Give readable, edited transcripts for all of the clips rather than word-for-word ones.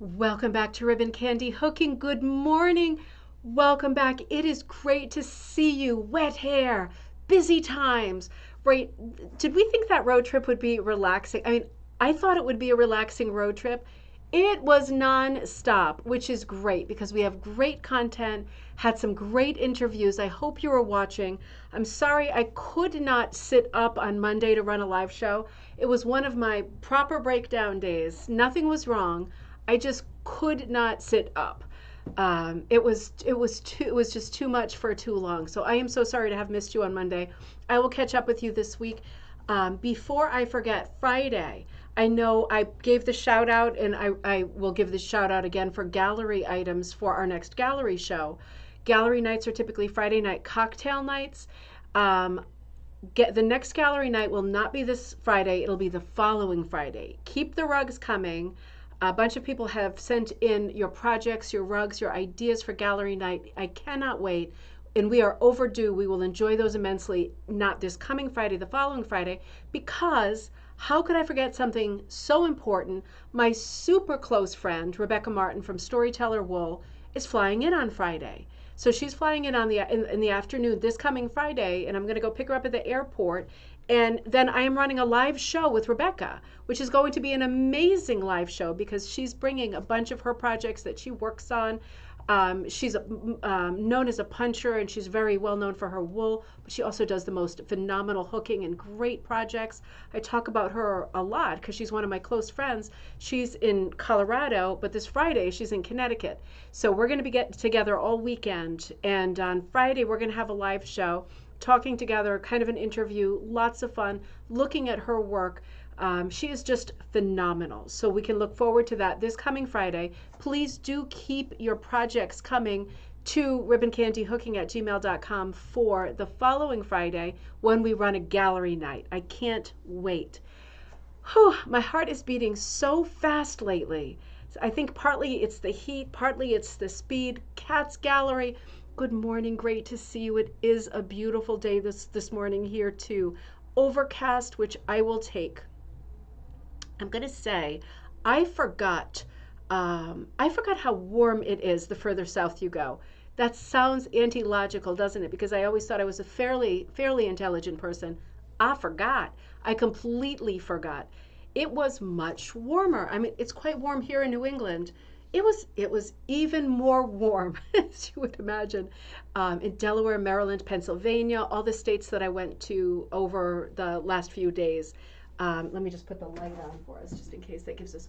Welcome back to Ribbon Candy Hooking. Good morning. Welcome back. It is great to see you. Wet hair, busy times. Right? Did we think that road trip would be relaxing? I mean, I thought it would be a relaxing road trip. It was non-stop, which is great because we have great content, had some great interviews. I hope you were watching. I'm sorry I could not sit up on Monday to run a live show. It was one of my proper breakdown days. Nothing was wrong. I just could not sit up. It was just too much for too long. So I am so sorry to have missed you on Monday. I will catch up with you this week. Before I forget, Friday, I know I gave the shout out, and I will give the shout out again for gallery items for our next gallery show. Gallery nights are typically Friday night cocktail nights. Um, the next gallery night will not be this Friday, it'll be the following Friday. Keep the rugs coming. A bunch of people have sent in your projects, your rugs, your ideas for gallery night. I cannot wait. And we are overdue. We will enjoy those immensely, not this coming Friday, the following Friday, because how could I forget something so important? My super close friend, Rebecca Martin from Storyteller Wool, is flying in on Friday. So she's flying in on in the afternoon this coming Friday, and I'm going to go pick her up at the airport. And then I am running a live show with Rebecca, which is going to be an amazing live show because she's bringing a bunch of her projects that she works on. She's known as a puncher, and she's very well known for her wool, but she also does the most phenomenal hooking and great projects. I talk about her a lot because she's one of my close friends. She's in Colorado, but this Friday she's in Connecticut. So we're going to be getting together all weekend, and on Friday we're going to have a live show talking together, kind of an interview, lots of fun, looking at her work. She is just phenomenal. So we can look forward to that this coming Friday. Please do keep your projects coming to ribboncandyhooking@gmail.com for the following Friday when we run a gallery night. I can't wait. Whew, my heart is beating so fast lately. I think partly it's the heat, partly it's the speed. Cat's Gallery. Good morning. Great to see you. It is a beautiful day this morning here too. Overcast, which I will take. I'm going to say I forgot how warm it is the further south you go. That sounds anti-logical, doesn't it? Because I always thought I was a fairly intelligent person. I forgot. I completely forgot. It was much warmer. I mean, it's quite warm here in New England. It was even more warm, as you would imagine, in Delaware, Maryland, Pennsylvania, all the states that I went to over the last few days. Let me just put the light on for us, just in case that gives us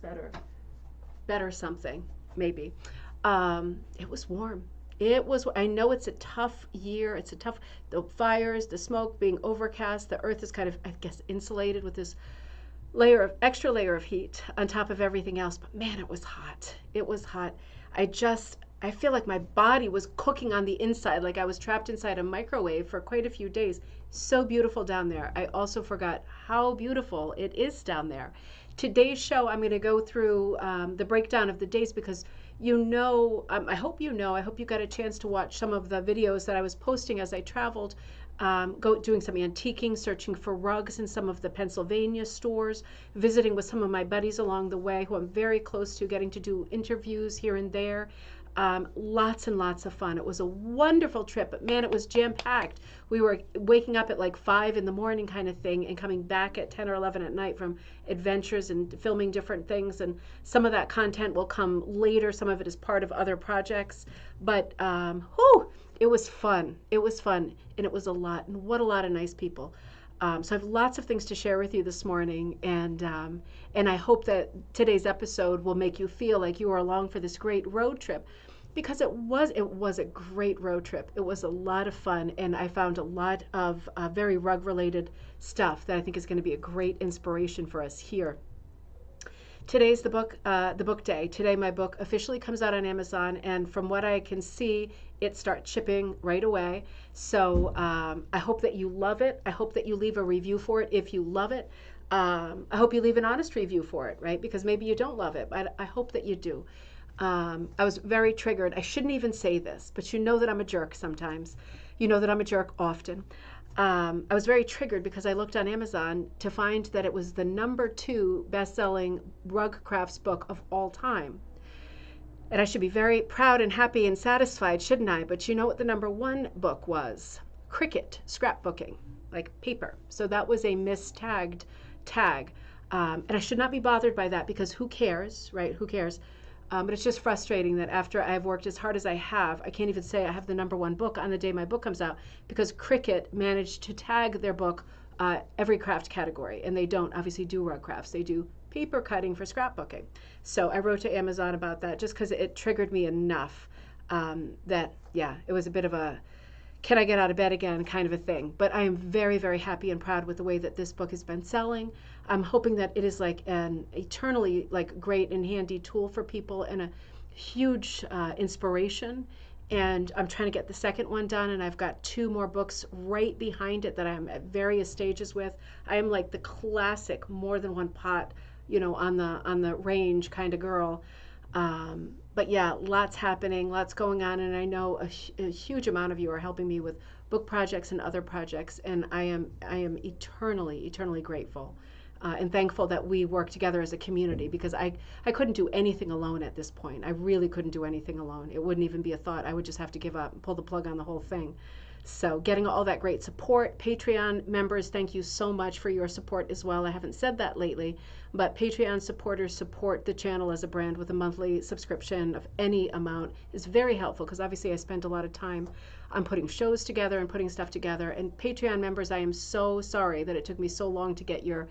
better something, maybe. It was warm. I know it's a tough year. It's a tough, the fires, the smoke, being overcast. The earth is kind of, I guess, insulated with this extra layer of heat on top of everything else. But man, it was hot. It was hot. I feel like my body was cooking on the inside, like I was trapped inside a microwave for quite a few days. So beautiful down there. I also forgot how beautiful it is down there. Today's show, I'm going to go through the breakdown of the days because I hope I hope you got a chance to watch some of the videos that I was posting as I traveled, doing some antiquing, searching for rugs in some of the Pennsylvania stores, visiting with some of my buddies along the way who I'm very close to, getting to do interviews here and there. Lots and lots of fun. It was a wonderful trip, but man, it was jam-packed. We were waking up at like 5 in the morning kind of thing and coming back at 10 or 11 at night from adventures and filming different things. And some of that content will come later. Some of it is part of other projects. But it was fun. It was fun. And it was a lot. And what a lot of nice people. So I have lots of things to share with you this morning, and I hope that today's episode will make you feel like you are along for this great road trip, because it was a great road trip. It was a lot of fun, and I found a lot of very rug related stuff that I think is going to be a great inspiration for us here. Today's the book day. Today my book officially comes out on Amazon, and from what I can see, it starts shipping right away. So I hope that you love it. I hope that you leave a review for it if you love it. I hope you leave an honest review for it, right? Because maybe you don't love it, but I hope that you do. I was very triggered. I shouldn't even say this, but you know that I'm a jerk sometimes. You know that I'm a jerk often. I was very triggered because I looked on Amazon to find that it was the #2 best-selling rug crafts book of all time. And I should be very proud and happy and satisfied, shouldn't I? But you know what the number one book was? Cricket, scrapbooking, like paper. So that was a mistagged tag. And I should not be bothered by that because who cares, right? Who cares? But it's just frustrating that after I've worked as hard as I have, I can't even say I have the number one book on the day my book comes out because Cricket managed to tag their book every craft category. And they don't obviously do rug crafts. They do paper cutting for scrapbooking. So I wrote to Amazon about that just because it triggered me enough that, yeah, it was a bit of a can I get out of bed again kind of a thing. But I am very, very happy and proud with the way that this book has been selling. I'm hoping that it is like an eternally like great and handy tool for people and a huge inspiration. And I'm trying to get the second one done, and I've got 2 more books right behind it that I'm at various stages with. I am like the classic more than one pot, on the range kind of girl. But yeah, lots happening, lots going on, and I know a huge amount of you are helping me with book projects and other projects, and I am eternally grateful and thankful that we work together as a community because I couldn't do anything alone at this point. I really couldn't do anything alone. It wouldn't even be a thought. I would just have to give up and pull the plug on the whole thing. So getting all that great support. Patreon members, thank you so much for your support as well. I haven't said that lately, but Patreon supporters support the channel as a brand with a monthly subscription of any amount is very helpful because obviously I spend a lot of time on putting shows together and putting stuff together. And Patreon members, I am so sorry that it took me so long to get your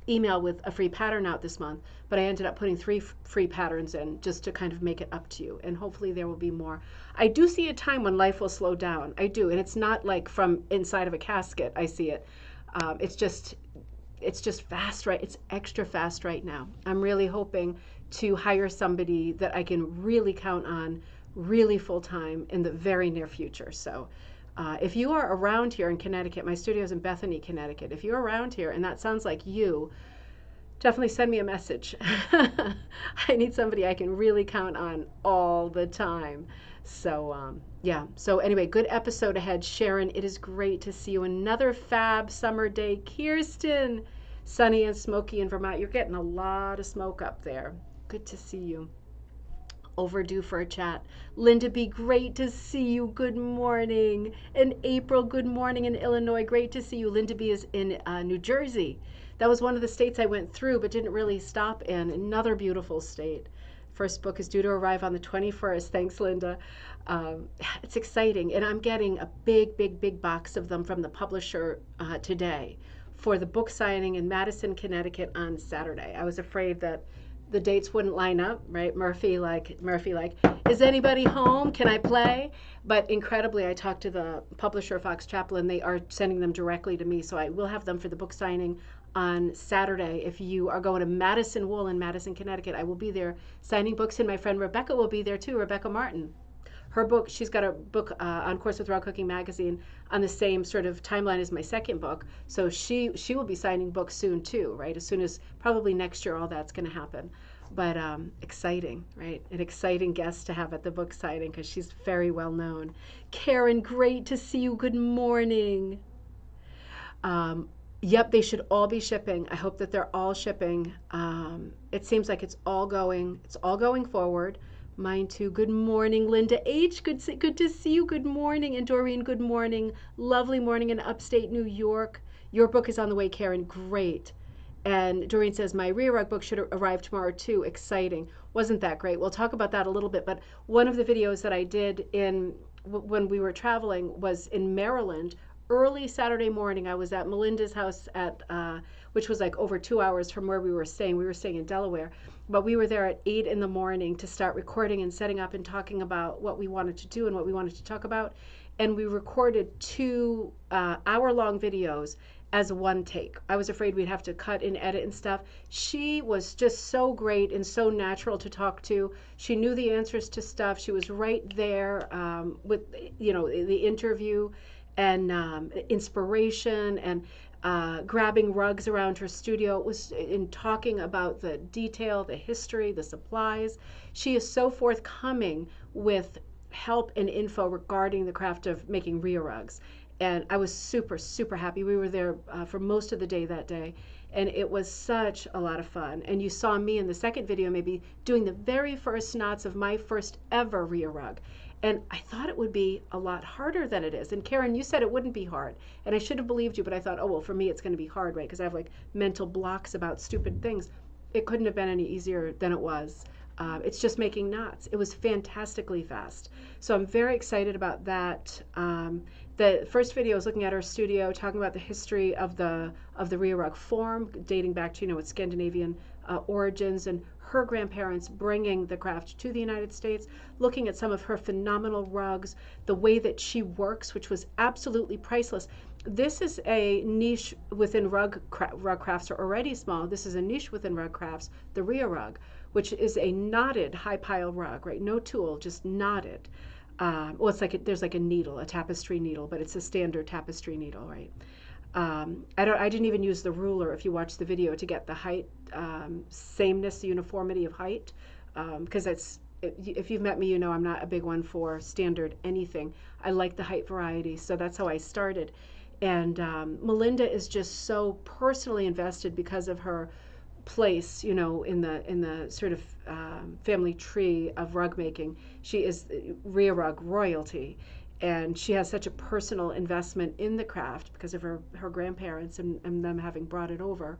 email with a free pattern out this month, but I ended up putting 3 free patterns in just to kind of make it up to you, and hopefully there will be more. I do see a time when life will slow down. I do, and it's not like from inside of a casket. I see it. It's just fast, right? It's extra fast right now. I'm really hoping to hire somebody that I can really count on really full time in the very near future. So if you are around here in Connecticut, my studio's in Bethany, Connecticut. If you're around here and that sounds like you, definitely send me a message. I need somebody I can really count on all the time. So yeah, so anyway, good episode ahead. Sharon, it is great to see you. Another fab summer day. Kirsten, sunny and smoky in Vermont. You're getting a lot of smoke up there. Good to see you. Overdue for a chat. Linda B, great to see you. Good morning. And April, good morning in Illinois. Great to see you. Linda B is in New Jersey. That was one of the states I went through but didn't really stop in. Another beautiful state. First book is due to arrive on the 21st. Thanks, Linda. It's exciting. And I'm getting a big box of them from the publisher today for the book signing in Madison, Connecticut on Saturday. I was afraid that the dates wouldn't line up, right? Murphy, is anybody home? Can I play? But incredibly, I talked to the publisher, Fox Chaplin. They are sending them directly to me, so I will have them for the book signing on Saturday. If you are going to Madison Wool in Madison, Connecticut, I will be there signing books, and my friend Rebecca will be there too, Rebecca Martin. Her book, she's got a book on Course with Raw Cooking magazine on the same sort of timeline as my second book. So she will be signing books soon too, right? As soon as probably next year, all that's going to happen. But exciting, right? An exciting guest to have at the book signing because she's very well known. Karen, great to see you. Good morning. Yep, they should all be shipping. I hope that they're all shipping. It seems like it's all going forward. Mine too. Good morning, Linda H. Good to see you. Good morning. And Doreen, good morning. Lovely morning in upstate New York. Your book is on the way, Karen. Great. And Doreen says, my rear rug book should arrive tomorrow too. Exciting. Wasn't that great? We'll talk about that a little bit. But one of the videos that I did when we were traveling was in Maryland. Early Saturday morning, I was at Melinda's house which was like over 2 hours from where we were staying. We were staying in Delaware, but we were there at 8 in the morning to start recording and setting up and talking about what we wanted to do and what we wanted to talk about. And we recorded 2 hour-long videos as one take. I was afraid we'd have to cut and edit and stuff. She was just so great and so natural to talk to. She knew the answers to stuff. She was right there with the interview and inspiration and grabbing rugs around her studio. It was in talking about the detail, the history, the supplies. She is so forthcoming with help and info regarding the craft of making Ria rugs. And I was super happy. We were there for most of the day that day. And it was such a lot of fun. And you saw me in the second video maybe doing the very first knots of my first ever Ria rug. And I thought it would be a lot harder than it is. And Karen, you said it wouldn't be hard. And I should have believed you, but I thought, oh, well, for me, it's going to be hard, right? Because I have like mental blocks about stupid things. It couldn't have been any easier than it was. It's just making knots. It was fantastically fast. So I'm very excited about that. The first video is looking at our studio, talking about the history of the Ria rug form, dating back to, its Scandinavian origins, and her grandparents bringing the craft to the United States, looking at some of her phenomenal rugs, the way that she works, which was absolutely priceless. This is a niche within rug crafts are already small. This is a niche within rug crafts, the Ria rug, which is a knotted high pile rug, right? No tool, just knotted. Well, it's like there's like a needle, a tapestry needle, but it's a standard tapestry needle, right? I didn't even use the ruler if you watch the video to get the height, sameness, uniformity of height, because if you've met me, you know I'm not a big one for standard anything. I like the height variety, so that's how I started. And Melinda is just so personally invested because of her place, in the sort of family tree of rug making. She is Ria rug royalty, and she has such a personal investment in the craft because of her grandparents and them having brought it over.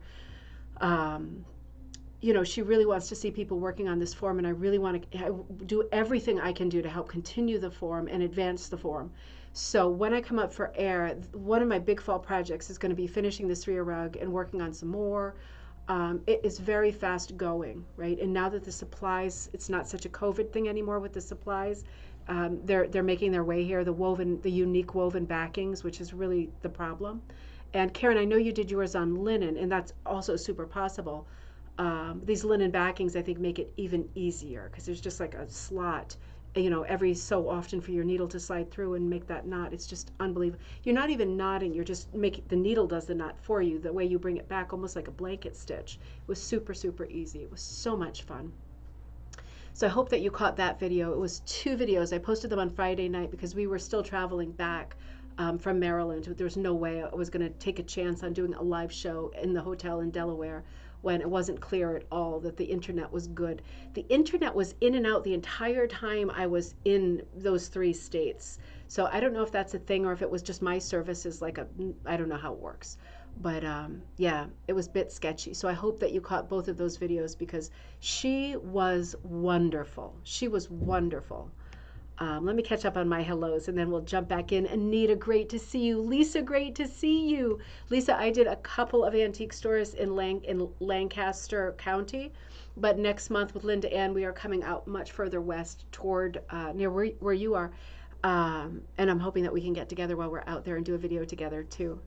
She really wants to see people working on this form, and I really want to do everything I can do to help continue the form and advance the form. So when I come up for air, one of my big fall projects is going to be finishing this Ria rug and working on some more. It is very fast going, right? And now that the supplies, it's not such a COVID thing anymore with the supplies. They're making their way here, the unique woven backings, which is really the problem. And Karen, I know you did yours on linen, and that's also super possible. These linen backings, I think, make it even easier because there's just like a slot, every so often for your needle to slide through and make that knot. It's just unbelievable. You're not even knotting, you're just making, the needle does the knot for you, the way you bring it back, almost like a blanket stitch. It was super, super easy. It was so much fun. So I hope that you caught that video. It was 2 videos. I posted them on Friday night because we were still traveling back from Maryland. There was no way I was going to take a chance on doing a live show in the hotel in Delaware when it wasn't clear at all that the internet was good. The internet was in and out the entire time I was in those 3 states. So I don't know if that's a thing or if it was just my service is like I don't know how it works. But yeah, it was a bit sketchy. So I hope that you caught both of those videos because she was wonderful. She was wonderful. Let me catch up on my hellos and then we'll jump back in. Anita, great to see you. Lisa, great to see you. Lisa, I did a couple of antique stores in Lancaster County, but next month with Linda Ann, we are coming out much further west toward near where you are. And I'm hoping that we can get together while we're out there and do a video together too.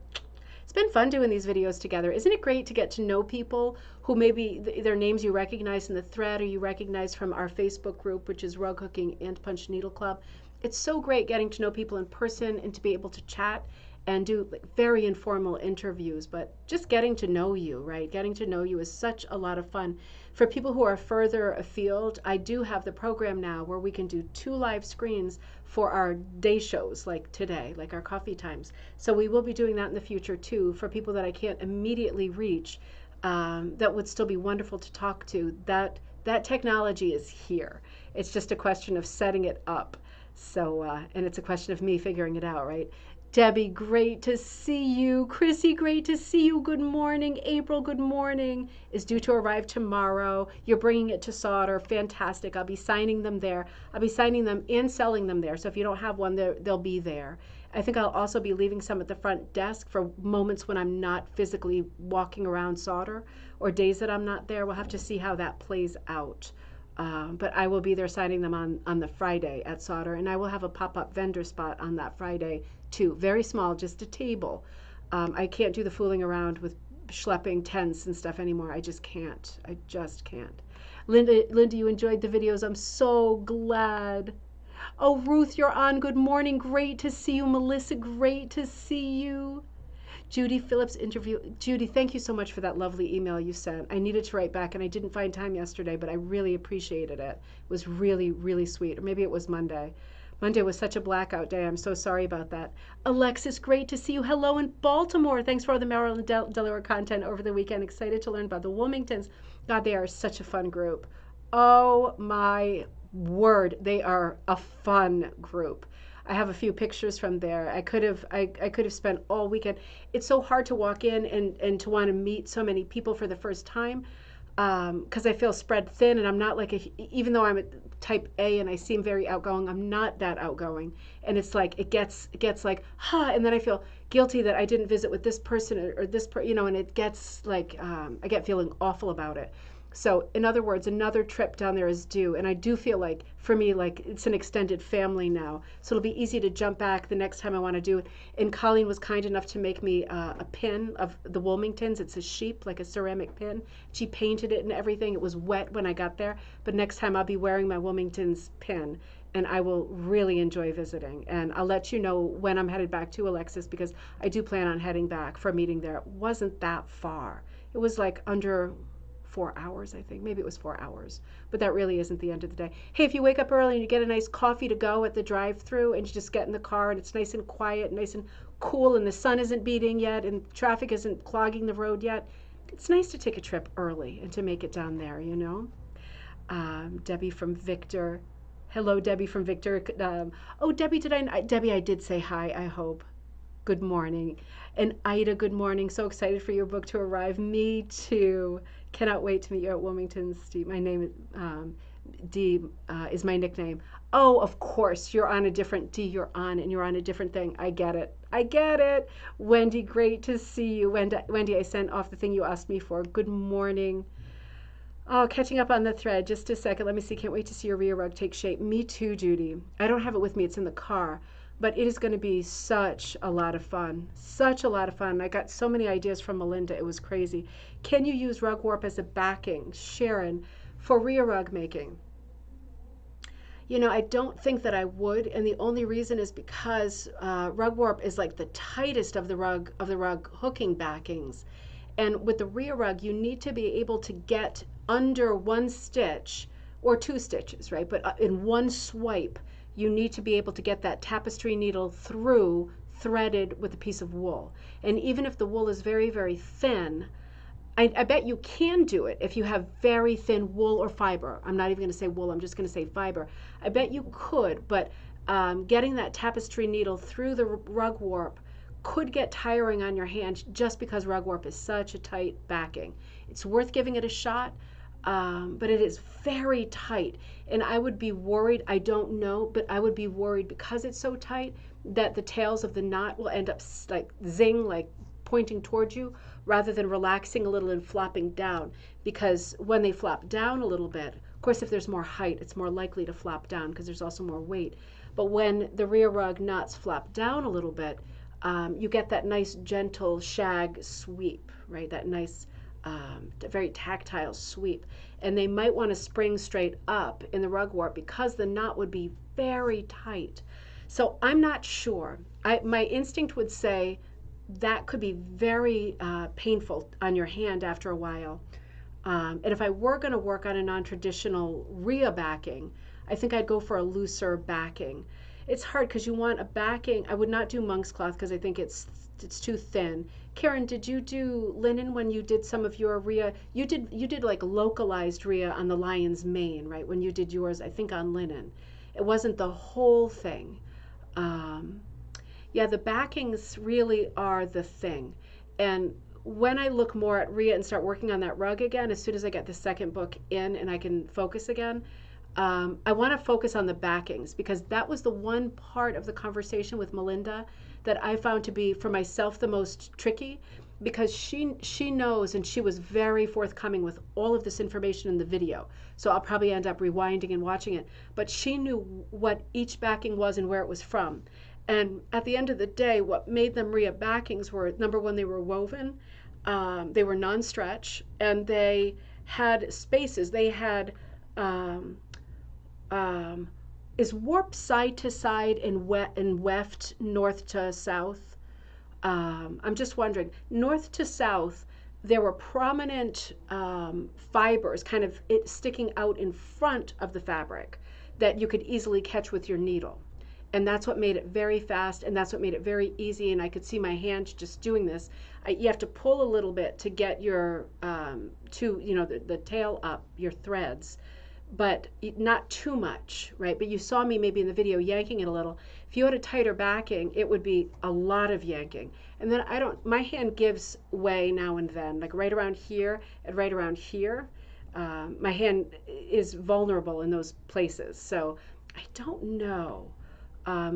It's been fun doing these videos together. Isn't it great to get to know people who maybe their names you recognize in the thread or you recognize from our Facebook group, which is Rug Hooking and Punch Needle Club. It's so great getting to know people in person and to be able to chat and do like very informal interviews, but just getting to know you, right? Getting to know you is such a lot of fun. For people who are further afield, I do have the program now where we can do 2 live screens for our day shows like today, like our coffee times. So we will be doing that in the future too for people that I can't immediately reach. That would still be wonderful to talk to. That technology is here. It's just a question of setting it up. So, and it's a question of me figuring it out, right? Debbie, great to see you. Chrissy, great to see you. Good morning. April, good morning. Is due to arrive tomorrow. You're bringing it to Solder. Fantastic. I'll be signing them there. I'll be signing them and selling them there. So if you don't have one, they'll be there. I think I'll also be leaving some at the front desk for moments when I'm not physically walking around Solder or days that I'm not there. We'll have to see how that plays out. But I will be there signing them on the Friday at Solder, and I will have a pop-up vendor spot on that Friday too. Very small, just a table. I can't do the fooling around with schlepping tents and stuff anymore. I just can't. I just can't. Linda, you enjoyed the videos. I'm so glad. Oh, Ruth, you're on. Good morning. Great to see you. Melissa, great to see you. Judy Phillips interview. Judy, thank you so much for that lovely email you sent. I needed to write back and I didn't find time yesterday, but I really appreciated it. It was really, really sweet. Or maybe it was Monday. Monday was such a blackout day. I'm so sorry about that. Alexis, great to see you. Hello in Baltimore. Thanks for all the Maryland Delaware content over the weekend. Excited to learn about the Wilmingtons. God, they are such a fun group. Oh my word, they are a fun group. I have a few pictures from there. I could have spent all weekend. It's so hard to walk in and to want to meet so many people for the first time, because I feel spread thin, and I'm not like even though I'm a type A and I seem very outgoing, I'm not that outgoing. And it's like it gets like and then I feel guilty that I didn't visit with this person or this and it gets like I get feeling awful about it. So in other words, another trip down there is due, and I do feel like for me like it's an extended family now, so it'll be easy to jump back the next time I want to do it. And Colleen was kind enough to make me a pin of the Wilmingtons. It's a sheep, like a ceramic pin. She painted it and everything. It was wet when I got there, but next time I'll be wearing my Wilmingtons pin, and I will really enjoy visiting. And I'll let you know when I'm headed back to Alexis, because I do plan on heading back for a meeting there. It wasn't that far. It was like under 4 hours, I think. Maybe it was 4 hours, but that really isn't the end of the day. Hey, if you wake up early and you get a nice coffee to go at the drive-through, and you just get in the car and it's nice and quiet, nice and cool, and the sun isn't beating yet and traffic isn't clogging the road yet, it's nice to take a trip early and to make it down there, Debbie from Victor. Hello, Debbie from Victor. Oh, Debbie, Debbie, I did say hi, I hope. Good morning. And Ida, good morning. So excited for your book to arrive. Me too. Cannot wait to meet you at Wilmington, Steve. My name D is my nickname. Oh, of course. You're on a different D. And you're on a different thing. I get it. I get it. Wendy, great to see you. Wendy, I sent off the thing you asked me for. Good morning. Oh, catching up on the thread. Just a second. Let me see. Can't wait to see your rear rug take shape. Me too, Judy. I don't have it with me. It's in the car. But it is going to be such a lot of fun. Such a lot of fun. I got so many ideas from Melinda. It was crazy. Can you use rug warp as a backing, Sharon, for rear rug making? I don't think that I would, and the only reason is because rug warp is like the tightest of the rug hooking backings. And with the rear rug, you need to be able to get under one stitch or two stitches, right? But in one swipe, you need to be able to get that tapestry needle through threaded with a piece of wool. And even if the wool is very, very thin, I bet you can do it if you have very thin wool or fiber. I'm not even going to say wool, I'm just going to say fiber. I bet you could, but getting that tapestry needle through the rug warp could get tiring on your hand just because rug warp is such a tight backing. It's worth giving it a shot. But it is very tight, and I would be worried, I don't know, but I would be worried because it's so tight that the tails of the knot will end up like zing, like pointing towards you, rather than relaxing a little and flopping down. Because when they flop down a little bit, of course, if there's more height, it's more likely to flop down because there's also more weight. But when the rear rug knots flop down a little bit, you get that nice gentle shag sweep, right? That nice very tactile sweep. And they might want to spring straight up in the rug warp because the knot would be very tight. So I'm not sure. My instinct would say that could be very painful on your hand after a while. And if I were going to work on a non-traditional Rhea backing, I think I'd go for a looser backing. It's hard because you want a backing. I would not do monk's cloth because I think it's too thin. Karen, did you do linen when you did some of your Rhea? You did like localized Rhea on the lion's mane, right? When you did yours, I think on linen. It wasn't the whole thing. Yeah, the backings really are the thing. And when I look more at Rhea and start working on that rug again, as soon as I get the second book in and I can focus again, I want to focus on the backings because that was the one part of the conversation with Melinda that I found to be, for myself, the most tricky, because she knows, and she was very forthcoming with all of this information in the video. So I'll probably end up rewinding and watching it. But she knew what each backing was and where it was from. And at the end of the day, what made them Rhea backings were, number one, they were woven, they were non-stretch, and they had spaces. They had is warp side to side and weft north to south? I'm just wondering. North to south, there were prominent fibers kind of sticking out in front of the fabric that you could easily catch with your needle. And that's what made it very fast, and that's what made it very easy. And I could see my hand just doing this. You have to pull a little bit to get your the tail up, your threads, but not too much, right? But you saw me maybe in the video yanking it a little. If you had a tighter backing, it would be a lot of yanking. And then my hand gives way now and then, like right around here and right around here. My hand is vulnerable in those places. So I don't know.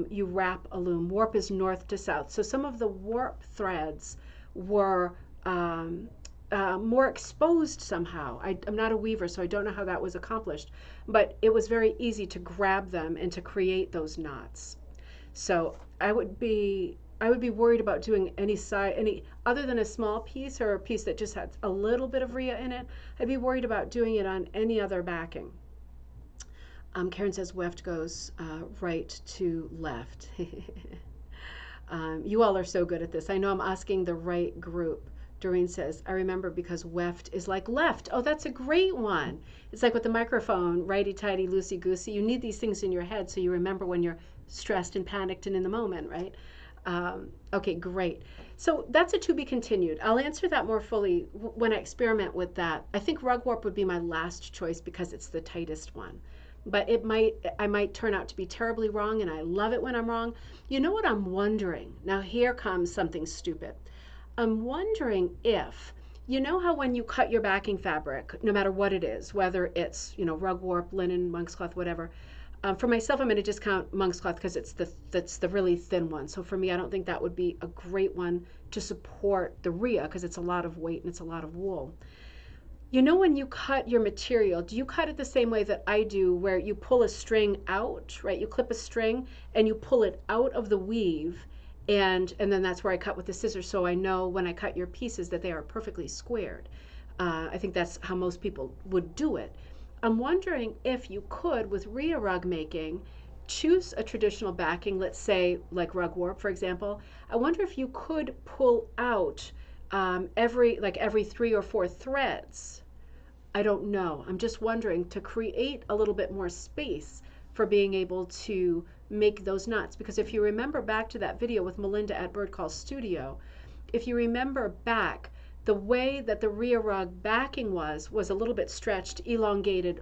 You wrap a loom. Warp is north to south. So some of the warp threads were more exposed somehow. I'm not a weaver, so I don't know how that was accomplished, but it was very easy to grab them and to create those knots. So I would be worried about doing any other than a small piece or a piece that just had a little bit of rhea in it. I'd be worried about doing it on any other backing. Karen says weft goes right to left. You all are so good at this. I know I'm asking the right group. Doreen says, I remember because weft is like left. Oh, that's a great one. It's like with the microphone, righty-tighty, loosey-goosey. You need these things in your head so you remember when you're stressed and panicked and in the moment, right? Okay, great. So that's a to be continued. I'll answer that more fully when I experiment with that. I think rug warp would be my last choice because it's the tightest one. But I might turn out to be terribly wrong, and I love it when I'm wrong. You know what I'm wondering? Now here comes something stupid. I'm wondering if, you know how when you cut your backing fabric, no matter what it is, whether it's, rug warp, linen, monk's cloth, whatever. For myself, I'm going to discount monk's cloth because that's the really thin one. So for me, I don't think that would be a great one to support the rhea because it's a lot of weight and it's a lot of wool. You know, when you cut your material, do you cut it the same way that I do, where you pull a string out, right? You clip a string and you pull it out of the weave, and then that's where I cut with the scissors, so I know when I cut your pieces that they are perfectly squared. I think that's how most people would do it. I'm wondering if you could, with rhea rug making, choose a traditional backing, let's say like rug warp, for example. I wonder if you could pull out every 3 or 4 threads. I don't know. I'm just wondering, to create a little bit more space for being able to make those knots. Because if you remember back to that video with Melinda at Bird Call Studio, if you remember back, the way that the rhea rug backing was a little bit stretched, elongated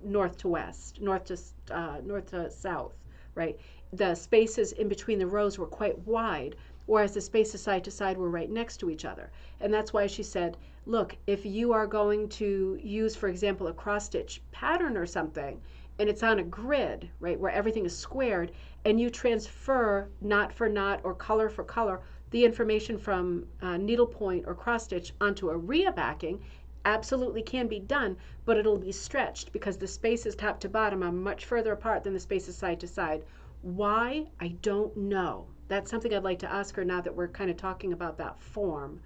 north to west, north to south, right? The spaces in between the rows were quite wide, whereas the spaces side to side were right next to each other. And that's why she said, look, if you are going to use, for example, a cross-stitch pattern or something, and it's on a grid, right, where everything is squared, and you transfer knot for knot or color for color the information from needlepoint or cross-stitch onto a rhea backing, absolutely can be done, but it'll be stretched because the spaces top to bottom are much further apart than the spaces side to side. Why? I don't know. That's something I'd like to ask her now that we're kind of talking about that form.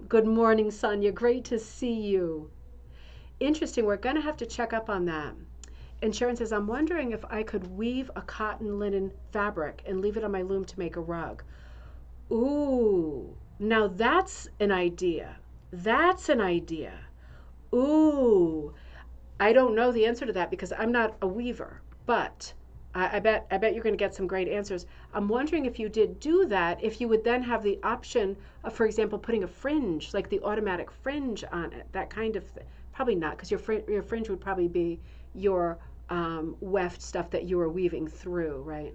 Good morning, Sonia. Great to see you. Interesting. We're going to have to check up on that. And Sharon says, I'm wondering if I could weave a cotton linen fabric and leave it on my loom to make a rug. Ooh, now that's an idea. That's an idea. Ooh, I don't know the answer to that because I'm not a weaver, but I bet you're going to get some great answers. I'm wondering if you did do that, if you would then have the option of, for example, putting a fringe, like the automatic fringe on it, that kind of thing. Probably not, because your fringe would probably be your weft stuff that you were weaving through, right?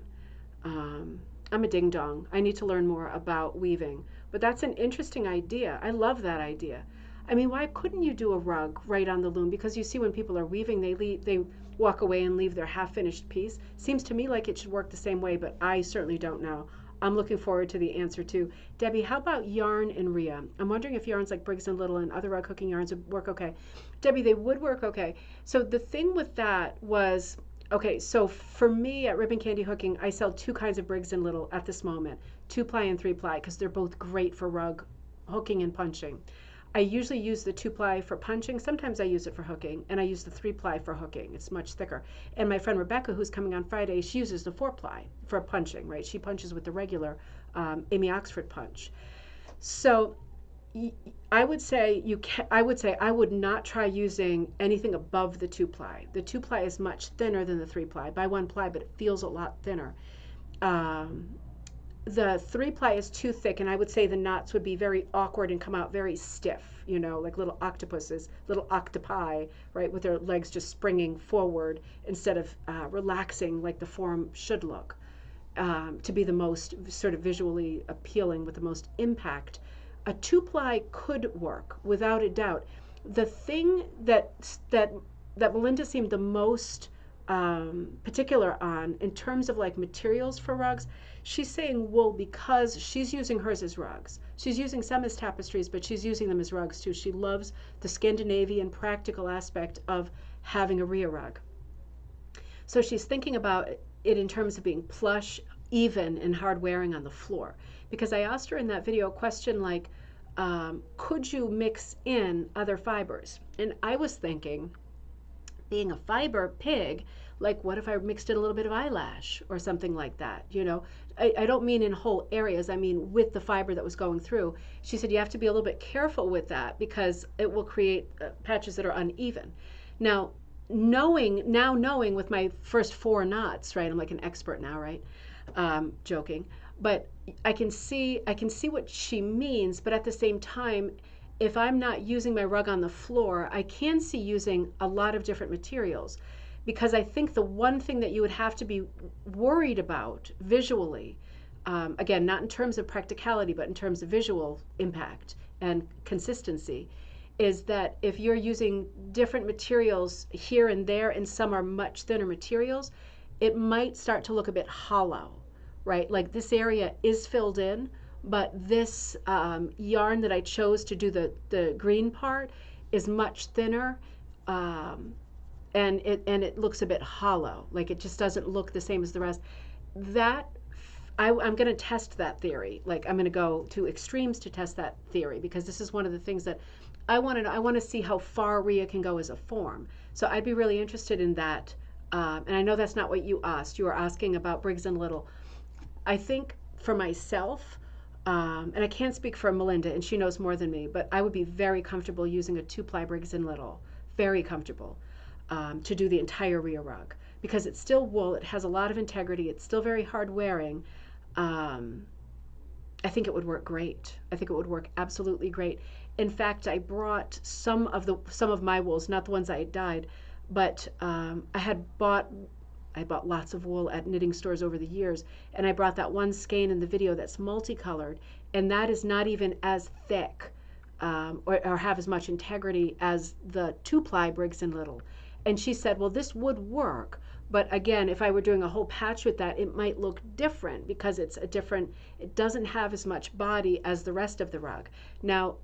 I'm a ding dong. I need to learn more about weaving, but that's an interesting idea. I love that idea. I mean, why couldn't you do a rug right on the loom? Because you see when people are weaving, they walk away and leave their half-finished piece. Seems to me like it should work the same way, but I certainly don't know. I'm looking forward to the answer too. Debbie, how about yarn and rhea? I'm wondering if yarns like Briggs & Little and other rug hooking yarns would work okay. Debbie, they would work okay. So the thing with that was, okay, so for me at Ribbon Candy Hooking, I sell 2 kinds of Briggs & Little at this moment, 2-ply and 3-ply, because they're both great for rug hooking and punching. I usually use the 2-ply for punching. Sometimes I use it for hooking, and I use the 3-ply for hooking. It's much thicker. And my friend Rebecca, who's coming on Friday, she uses the 4-ply for punching, right? She punches with the regular Amy Oxford punch. So I would say I would not try using anything above the 2-ply. The 2-ply is much thinner than the 3-ply by 1-ply, but it feels a lot thinner. Um, the 3-ply is too thick, and I would say the knots would be very awkward and come out very stiff, like little octopuses, little octopi, right, with their legs just springing forward instead of relaxing like the form should look, to be the most sort of visually appealing with the most impact. A 2-ply could work without a doubt. The thing that Melinda seemed the most particular on in terms of like materials for rugs, she's saying wool because she's using hers as rugs. She's using some as tapestries, but she's using them as rugs too. She loves the Scandinavian practical aspect of having a Rhea rug. So she's thinking about it in terms of being plush, even, and hard wearing on the floor. Because I asked her in that video a question like, could you mix in other fibers? And I was thinking, being a fiber pig, like what if I mixed in a little bit of eyelash or something like that? I don't mean in whole areas, I mean with the fiber that was going through. She said you have to be a little bit careful with that because it will create patches that are uneven. Now, knowing with my first 4 knots, right? I'm like an expert now, right? Joking, but I can see what she means, but at the same time, if I'm not using my rug on the floor, I can see using a lot of different materials, because I think the one thing that you would have to be worried about visually, again, not in terms of practicality, but in terms of visual impact and consistency, is that if you're using different materials here and there, and some are much thinner materials, it might start to look a bit hollow, right? Like this area is filled in, but this yarn that I chose to do the green part is much thinner, and it looks a bit hollow, like it just doesn't look the same as the rest. That I'm going to test that theory. Like I'm going to go to extremes to test that theory, because this is one of the things that I want to see how far Rhea can go as a form. So I'd be really interested in that. And I know that's not what you asked. You were asking about Briggs and Little. I think for myself, and I can't speak for Melinda, and she knows more than me, but I would be very comfortable using a 2-ply Briggs and Little, very comfortable, to do the entire Rhea rug, because it's still wool. It has a lot of integrity. It's still very hard wearing. I think it would work great. I think it would work absolutely great. In fact, I brought some of my wools, not the ones I had dyed, but I bought lots of wool at knitting stores over the years, and I brought that one skein in the video that's multicolored, and that is not even as thick or have as much integrity as the 2-ply Briggs and Little. And she said, well, this would work, but again, if I were doing a whole patch with that, it might look different because it doesn't have as much body as the rest of the rug. Now,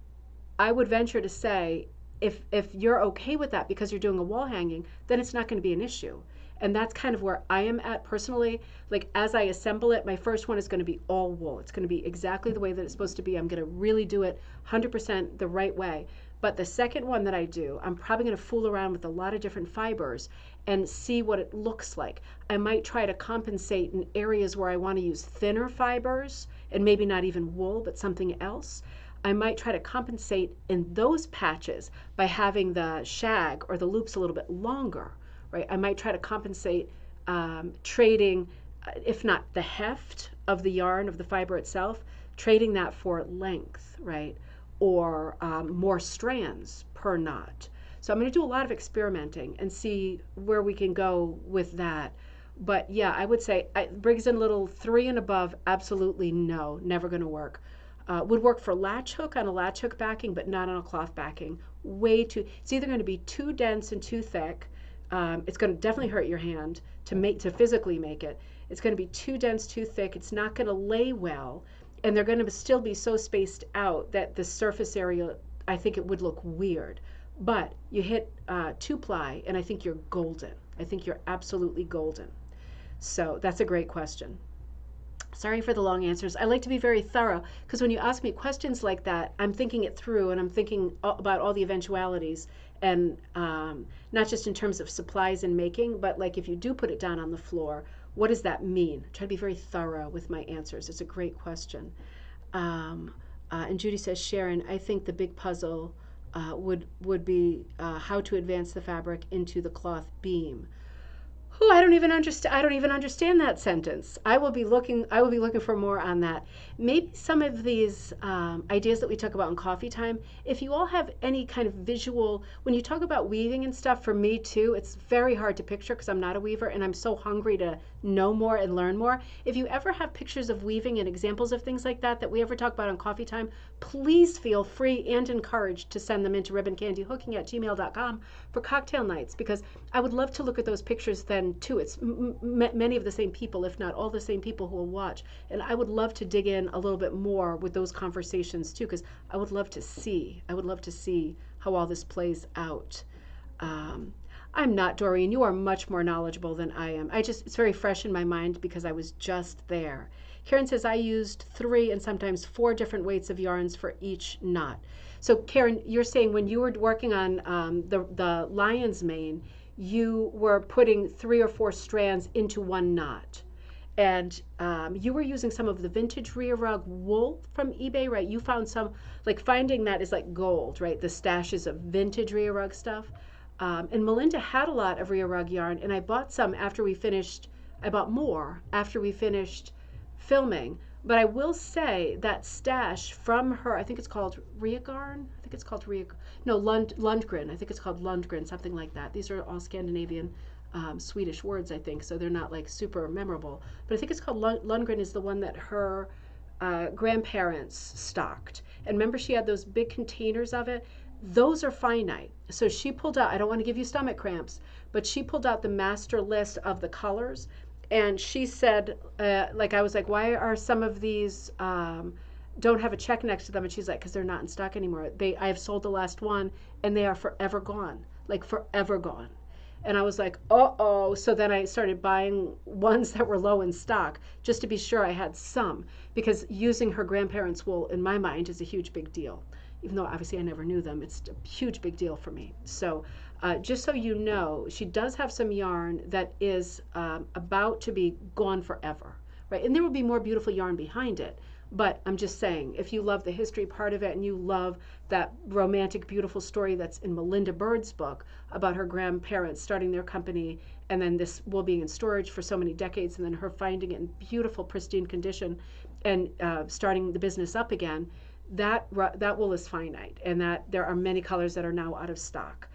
I would venture to say, if you're okay with that because you're doing a wall hanging, then it's not going to be an issue. And that's kind of where I am at personally. Like as I assemble it, my first one is going to be all wool. It's going to be exactly the way that it's supposed to be. I'm going to really do it 100% the right way. But the second one that I do, I'm probably going to fool around with a lot of different fibers and see what it looks like. I might try to compensate in areas where I want to use thinner fibers, and maybe not even wool, but something else. I might try to compensate in those patches by having the shag or the loops a little bit longer. Right? I might try to compensate, trading, if not the heft of the yarn, of the fiber itself, trading that for length, right? Or more strands per knot. So I'm going to do a lot of experimenting and see where we can go with that. But yeah, I would say Briggs and Little 3 and above, absolutely no, never going to work. Would work for latch hook on a latch hook backing, but not on a cloth backing. It's either going to be too dense and too thick. It's going to definitely hurt your hand to physically make it. It's going to be too dense, too thick. It's not going to lay well, and they're going to still be so spaced out that the surface area, I think it would look weird. But you hit 2-ply, and I think you're golden. I think you're absolutely golden. So that's a great question. Sorry for the long answers. I like to be very thorough, because when you ask me questions like that, I'm thinking it through, and I'm thinking about all the eventualities, and not just in terms of supplies and making, but like if you do put it down on the floor, what does that mean? I try to be very thorough with my answers. It's a great question. And Judy says, Sharon, I think the big puzzle would be how to advance the fabric into the cloth beam. Oh, I don't even understand. I don't even understand that sentence. I will be looking. I will be looking for more on that. Maybe some of these ideas that we talk about in coffee time. If you all have any kind of visual, when you talk about weaving and stuff, for me too, it's very hard to picture because I'm not a weaver and I'm so hungry to know more and learn more. If you ever have pictures of weaving and examples of things like that we ever talk about on coffee time, please feel free and encouraged to send them into ribboncandyhooking@gmail.com for cocktail nights, because I would love to look at those pictures then too. It's many of the same people, if not all the same people who will watch. And I would love to dig in a little bit more with those conversations too, because I would love to see how all this plays out. I'm not, Doreen. You are much more knowledgeable than I am. It's very fresh in my mind because I was just there. Karen says I used 3 and sometimes 4 different weights of yarns for each knot. So Karen, you're saying when you were working on the lion's mane, you were putting 3 or 4 strands into one knot. And you were using some of the vintage Rhea Rug wool from eBay, right? You found some, like finding that is like gold, right? The stashes of vintage Rhea Rug stuff. And Melinda had a lot of Rhea Rug yarn, and I bought some after we finished. I bought more after we finished filming. But I will say that stash from her, I think it's called Rhea Garn. I think it's called Rhea. No, Lundgren. I think it's called Lundgren, something like that. These are all Scandinavian, Swedish words, I think, so they're not like super memorable. But I think it's called Lundgren is the one that her grandparents stocked. And remember, she had those big containers of it. Those are finite. So she pulled out, I don't want to give you stomach cramps, but she pulled out the master list of the colors. And she said, I was like, why are some of these don't have a check next to them? And she's like, because they're not in stock anymore. I have sold the last one and they are forever gone, like forever gone. And I was like, uh-oh. So then I started buying ones that were low in stock just to be sure I had some, because using her grandparents' wool in my mind is a huge big deal. Even though obviously I never knew them, it's a huge big deal for me. So just so you know, she does have some yarn that is about to be gone forever, right? And there will be more beautiful yarn behind it. But I'm just saying, if you love the history part of it and you love that romantic, beautiful story that's in Melinda Bird's book about her grandparents starting their company and then this wool being in storage for so many decades and then her finding it in beautiful, pristine condition and starting the business up again, that wool is finite, and that there are many colors that are now out of stock.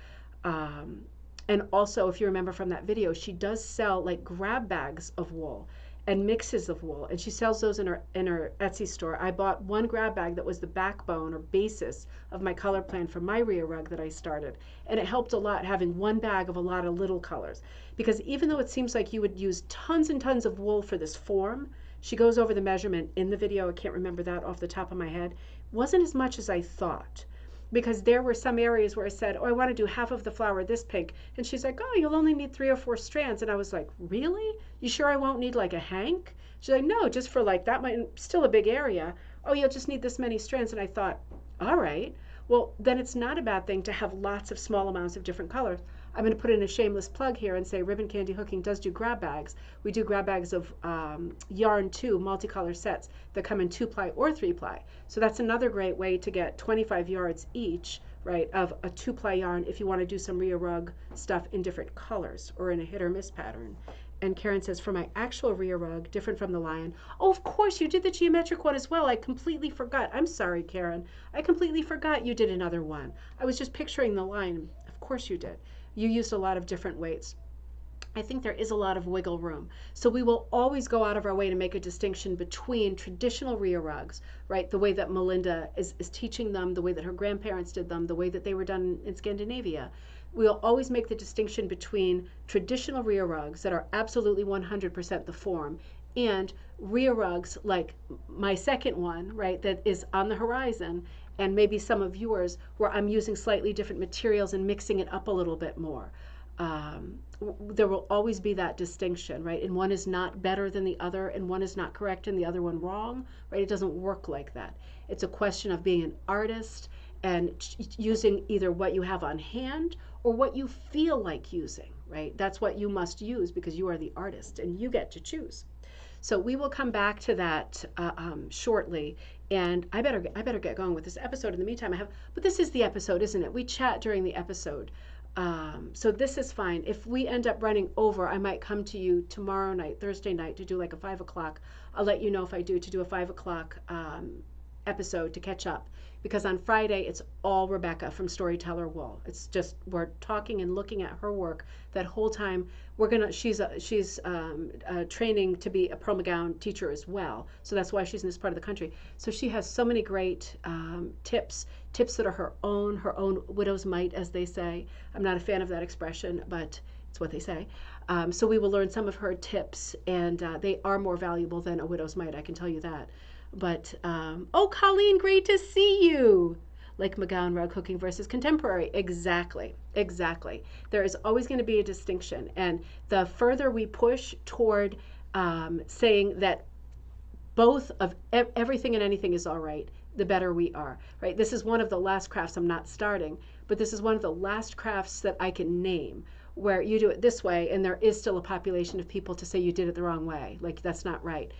And also, if you remember from that video, she does sell like grab bags of wool and mixes of wool, and she sells those in her Etsy store. I bought one grab bag that was the backbone or basis of my color plan for my Rhea Rug that I started, and it helped a lot having one bag of a lot of little colors, because even though it seems like you would use tons and tons of wool for this form, she goes over the measurement in the video. I can't remember that off the top of my head. Wasn't as much as I thought, because there were some areas where I said, oh, I want to do half of the flower this pink, and she's like, oh, you'll only need 3 or 4 strands. And I was like, really? You sure I won't need like a hank? She's like, no, just for like that might still a big area. Oh, you'll just need this many strands. And I thought, all right, well, then it's not a bad thing to have lots of small amounts of different colors. I'm going to put in a shameless plug here and say Ribbon Candy Hooking does do grab bags. We do grab bags of yarn too, multicolor sets that come in 2-ply or 3-ply. So that's another great way to get 25 yards each, right, of a 2-ply yarn if you want to do some Rhea Rug stuff in different colors or in a hit or miss pattern. And Karen says, for my actual Rhea Rug, different from the lion. Oh, of course, you did the geometric one as well. I completely forgot. I'm sorry, Karen. I completely forgot you did another one. I was just picturing the lion. Of course you did. You used a lot of different weights. I think there is a lot of wiggle room. So we will always go out of our way to make a distinction between traditional Rhea Rugs, right? The way that Melinda is teaching them, the way that her grandparents did them, the way that they were done in Scandinavia. We'll always make the distinction between traditional Rhea Rugs that are absolutely 100% the form and Rhea Rugs like my second one, right, that is on the horizon, and maybe some of yours where I'm using slightly different materials and mixing it up a little bit more. There will always be that distinction, right? And one is not better than the other, and one is not correct and the other one wrong, right? It doesn't work like that. It's a question of being an artist and using either what you have on hand or what you feel like using, right? That's what you must use because you are the artist and you get to choose. So we will come back to that shortly. And I better get going with this episode. In the meantime, but this is the episode, isn't it? We chat during the episode. So this is fine. If we end up running over, I might come to you tomorrow night, Thursday night, to do like a 5 o'clock. I'll let you know if I do, to do a 5 o'clock episode to catch up. Because on Friday, it's all Rebecca from Storyteller Wool. It's just, we're talking and looking at her work that whole time. She's training to be a Pearl McGowan teacher as well. So that's why she's in this part of the country. So she has so many great tips that are her own widow's mite, as they say. I'm not a fan of that expression, but it's what they say. So we will learn some of her tips, and they are more valuable than a widow's mite, I can tell you that. But, oh, Colleen, great to see you. Like McGowan rug hooking versus contemporary. Exactly. There is always going to be a distinction. And the further we push toward saying that both of everything and anything is all right, the better we are, right? This is one of the last crafts I'm not starting, but this is one of the last crafts that I can name where you do it this way, and there is still a population of people to say you did it the wrong way. Like, that's not right.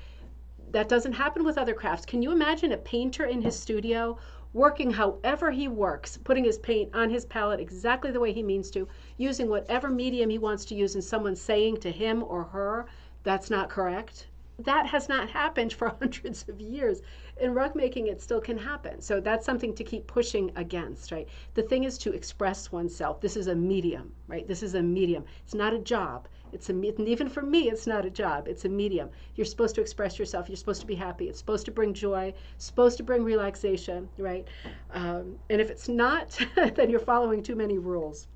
That doesn't happen with other crafts. Can you imagine a painter in his studio working however he works, putting his paint on his palette exactly the way he means to, using whatever medium he wants to use, and someone saying to him or her, that's not correct? That has not happened for hundreds of years. In rug making, it still can happen. So that's something to keep pushing against, right? The thing is to express oneself. This is a medium, right? This is a medium. It's not a job. And even for me, it's not a job. It's a medium. You're supposed to express yourself. You're supposed to be happy. It's supposed to bring joy, supposed to bring relaxation, right? And if it's not, then you're following too many rules.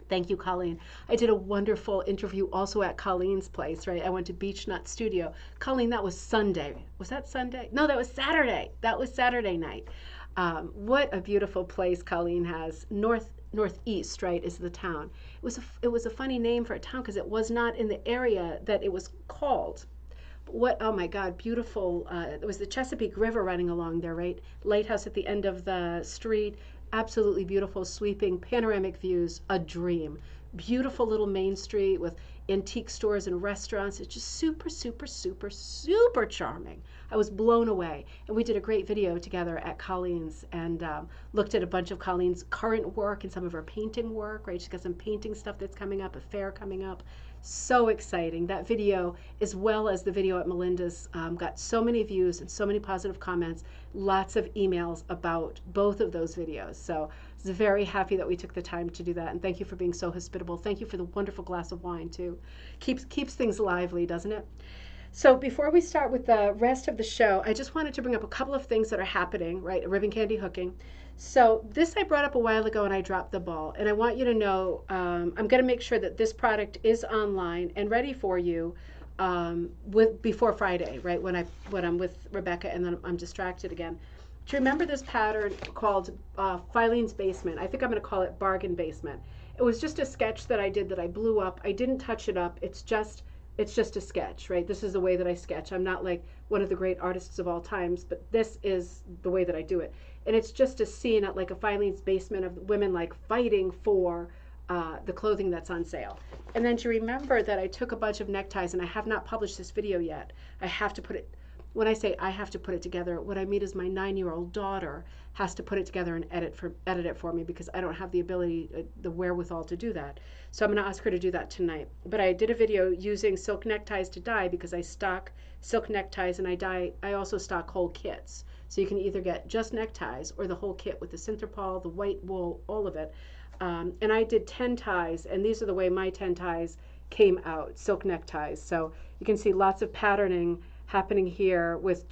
Thank you, Colleen. I did a wonderful interview also at Colleen's place, right? I went to Beech Nut Studio. Colleen, that was Sunday. Was that Sunday? No, that was Saturday. That was Saturday night. What a beautiful place Colleen has. Northeast, right, is the town. It was a funny name for a town because it was not in the area that it was called. Oh my God, beautiful. There was the Chesapeake River running along there, right? Lighthouse at the end of the street. Absolutely beautiful, sweeping, panoramic views, a dream. Beautiful little main street with antique stores and restaurants. It's just super, super, super, super charming. I was blown away. And we did a great video together at Colleen's and looked at a bunch of Colleen's current work and some of her painting work, right? She's got some painting stuff that's coming up, a fair coming up. So exciting. That video, as well as the video at Melinda's, got so many views and so many positive comments, lots of emails about both of those videos. So I was very happy that we took the time to do that. And thank you for being so hospitable. Thank you for the wonderful glass of wine, too. Keeps things lively, doesn't it? So before we start with the rest of the show, I just wanted to bring up a couple of things that are happening, right? Ribbon candy hooking. So this I brought up a while ago and I dropped the ball. And I want you to know I'm going to make sure that this product is online and ready for you before Friday, right? When I'm with Rebecca and then I'm distracted again. Do you remember this pattern called Filene's Basement? I think I'm going to call it Bargain Basement. It was just a sketch that I did that I blew up. I didn't touch it up. It's just a sketch, right? This is the way that I sketch. I'm not like one of the great artists of all times, but this is the way that I do it. And it's just a scene at like a Filene's Basement of women like fighting for the clothing that's on sale. And then to remember that I took a bunch of neckties, and I have not published this video yet. I have to put it, when I say I have to put it together, what I mean is my 9-year-old daughter has to put it together and edit it for me because I don't have the ability, the wherewithal to do that. So I'm going to ask her to do that tonight. But I did a video using silk neckties to dye because I stock silk neckties and I also stock whole kits. So you can either get just neckties or the whole kit with the Synthropol, the white wool, all of it. And I did 10 ties, and these are the way my 10 ties came out, silk neckties. So you can see lots of patterning happening here with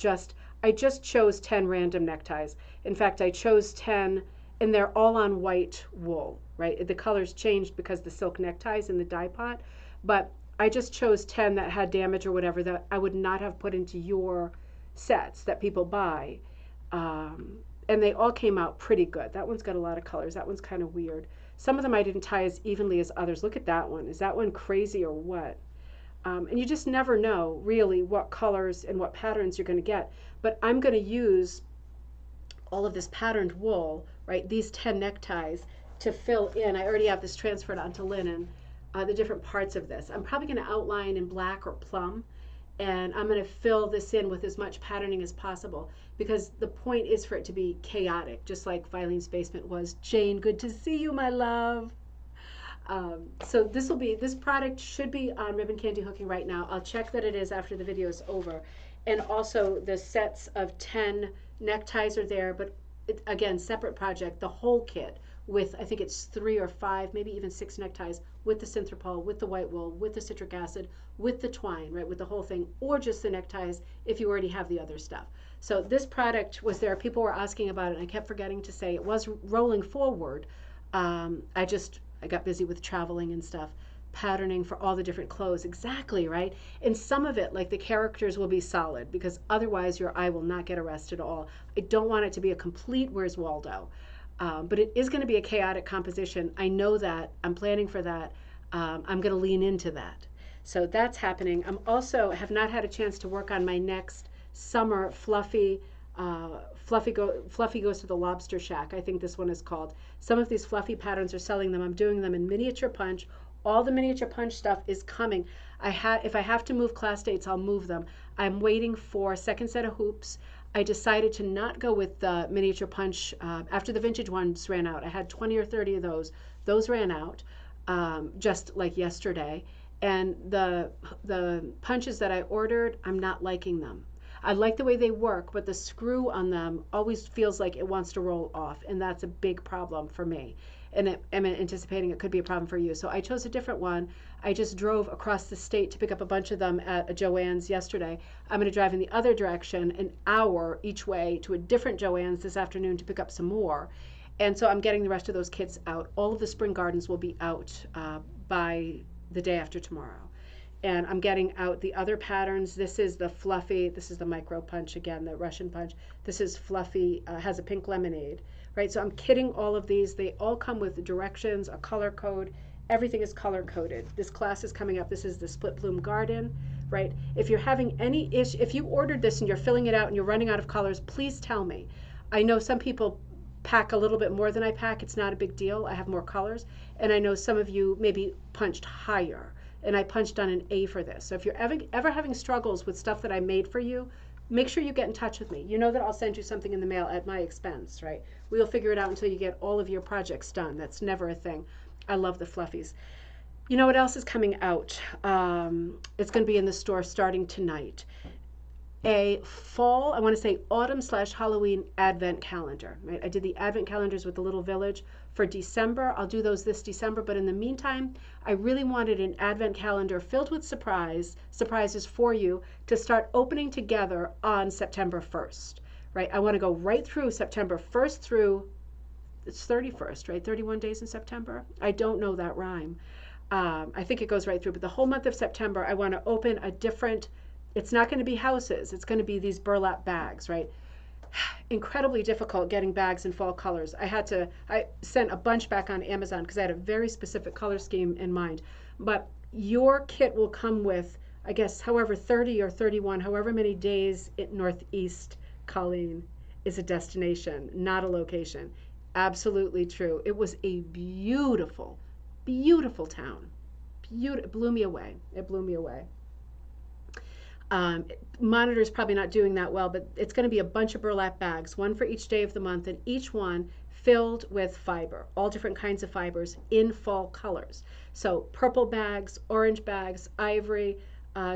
I just chose 10 random neckties. In fact, I chose 10 and they're all on white wool, right? The colors changed because the silk neckties in the dye pot, but I just chose 10 that had damage or whatever that I would not have put into your sets that people buy. And they all came out pretty good. That one's got a lot of colors. That one's kind of weird. Some of them I didn't tie as evenly as others. Look at that one. Is that one crazy or what? And you just never know really what colors and what patterns you're going to get. But I'm going to use all of this patterned wool, right, these 10 neckties to fill in. I already have this transferred onto linen, the different parts of this. I'm probably going to outline in black or plum and I'm going to fill this in with as much patterning as possible because the point is for it to be chaotic, just like Filene's Basement was. Jane, good to see you, my love. So this product should be on Ribbon Candy Hooking right now. I'll check that it is after the video is over. And also the sets of 10 neckties are there, but again, separate project, the whole kit with, I think it's 3 or 5, maybe even 6 neckties with the synthropol, with the white wool, with the citric acid, with the twine, right, with the whole thing, or just the neckties if you already have the other stuff. So this product was there. People were asking about it, and I kept forgetting to say it was rolling forward. I got busy with traveling and stuff, patterning for all the different clothes. Exactly, right? And some of it, like the characters, will be solid because otherwise your eye will not get arrested at all. I don't want it to be a complete Where's Waldo. But it is going to be a chaotic composition. I know that. I'm planning for that. I'm going to lean into that. So that's happening. I'm also have not had a chance to work on my next summer Fluffy Goes to the Lobster Shack. I think this one is called. Some of these fluffy patterns are selling them. I'm doing them in miniature punch. All the miniature punch stuff is coming. If I have to move class dates, I'll move them. I'm waiting for a second set of hoops. I decided to not go with the miniature punch after the vintage ones ran out. I had 20 or 30 of those. Those ran out just like yesterday. And the punches that I ordered, I'm not liking them. I like the way they work, but the screw on them always feels like it wants to roll off, and that's a big problem for me. And I'm anticipating it could be a problem for you. So I chose a different one. I just drove across the state to pick up a bunch of them at a Joann's yesterday. I'm going to drive in the other direction, an hour each way, to a different Joann's this afternoon to pick up some more. And so I'm getting the rest of those kits out. All of the spring gardens will be out by the day after tomorrow. And I'm getting out the other patterns. This is the fluffy, this is the micro punch again, the Russian punch. This is fluffy, has a pink lemonade, right? So I'm kitting all of these. They all come with directions, a color code. Everything is color coded. This class is coming up. This is the split bloom garden, right? If you're having any issue, if you ordered this and you're filling it out and you're running out of colors, please tell me. I know some people pack a little bit more than I pack. It's not a big deal. I have more colors. And I know some of you maybe punched higher. And I punched on an A for this. So if you're ever having struggles with stuff that I made for you, make sure you get in touch with me. You know that I'll send you something in the mail at my expense, right? We'll figure it out until you get all of your projects done. That's never a thing. I love the fluffies. You know what else is coming out? It's going to be in the store starting tonight. A fall, I want to say autumn/Halloween advent calendar, right? I did the advent calendars with the Little Village for December. I'll do those this December, but in the meantime, I really wanted an advent calendar filled with surprises for you to start opening together on September 1st, right? I want to go right through September 1st through, it's 31st, right? 31 days in September. I don't know that rhyme. I think it goes right through, but the whole month of September, I want to open a different, it's not going to be houses. It's going to be these burlap bags, right? Incredibly difficult getting bags in fall colors. I sent a bunch back on Amazon because I had a very specific color scheme in mind. But your kit will come with, I guess, however 30 or 31, however many days in Northeast, Colleen, is a destination, not a location. Absolutely true. It was a beautiful, beautiful town. It blew me away. It blew me away. Monitor's probably not doing that well, but it's going to be a bunch of burlap bags, one for each day of the month, and each one filled with fiber, all different kinds of fibers in fall colors. So purple bags, orange bags, ivory,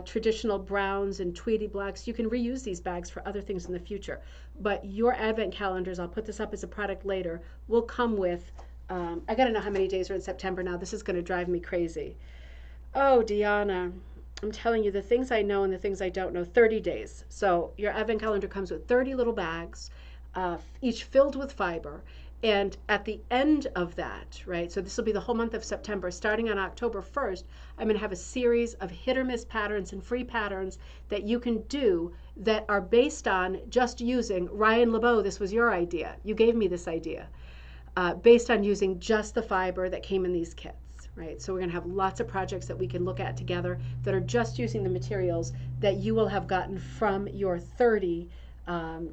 traditional browns and tweedy blacks. You can reuse these bags for other things in the future. But your advent calendars, I'll put this up as a product later, will come with, I got to know how many days are in September now. This is going to drive me crazy. Oh, Deanna. I'm telling you the things I know and the things I don't know. 30 days. So your advent calendar comes with 30 little bags, each filled with fiber. And at the end of that, right, so this will be the whole month of September, starting on October 1st, I'm going to have a series of hit or miss patterns and free patterns that you can do that are based on just using, Ryan LeBeau, this was your idea. You gave me this idea. Based on using just the fiber that came in these kits. Right? So we're going to have lots of projects that we can look at together that are just using the materials that you will have gotten from your 30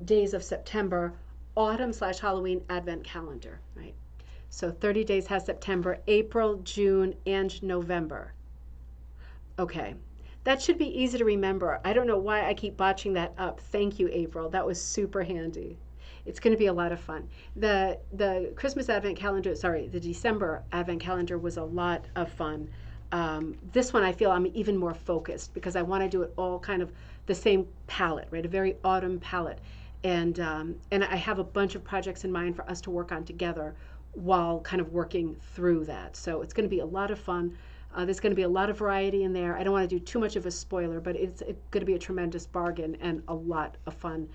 days of September autumn/Halloween advent calendar. Right? So 30 days has September, April, June, and November. Okay. That should be easy to remember. I don't know why I keep botching that up. Thank you, April. That was super handy. It's going to be a lot of fun. The Christmas Advent calendar, sorry, the December Advent calendar was a lot of fun. This one I feel I'm even more focused because I want to do it all kind of the same palette, right? A very autumn palette. And I have a bunch of projects in mind for us to work on together while kind of working through that. So it's going to be a lot of fun. There's going to be a lot of variety in there. I don't want to do too much of a spoiler, but it's going to be a tremendous bargain and a lot of fun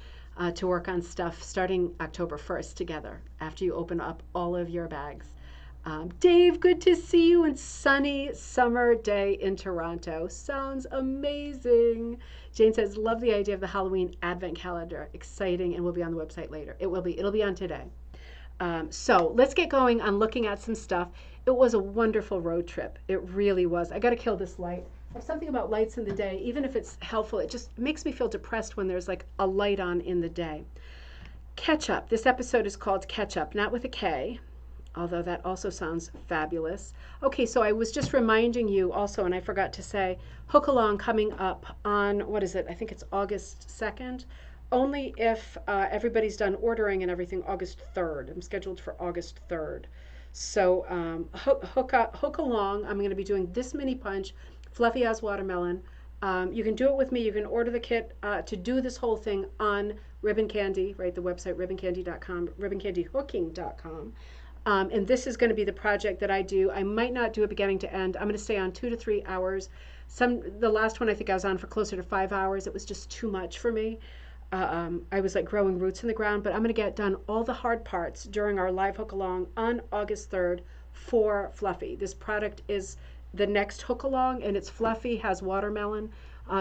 to work on stuff starting October 1st together after you open up all of your bags. Dave, good to see you on sunny summer day in Toronto. Sounds amazing. Jane says, love the idea of the Halloween Advent calendar. Exciting, and will be on the website later. It'll be on today. So let's get going on looking at some stuff. It was a wonderful road trip. It really was. I got to kill this light. There's something about lights in the day, even if it's helpful, it just makes me feel depressed when there's like a light on in the day. Catch Up. This episode is called Catch Up, not with a K, although that also sounds fabulous. Okay, so I was just reminding you also, and I forgot to say, Hookalong coming up on, what is it? I think it's August 2nd. Only if everybody's done ordering and everything August 3rd. I'm scheduled for August 3rd. So Hookalong, I'm going to be doing this mini punch, fluffy as watermelon. You can do it with me. You can order the kit to do this whole thing on Ribbon Candy, right? The website ribboncandy.com, ribboncandyhooking.com. And this is going to be the project that I do. I might not do it beginning to end. I'm going to stay on 2 to 3 hours. The last one I think I was on for closer to 5 hours. It was just too much for me. I was like growing roots in the ground, but I'm going to get done all the hard parts during our live hook along on August 3rd for Fluffy. This product is the next hook along, and it's Fluffy, has watermelon.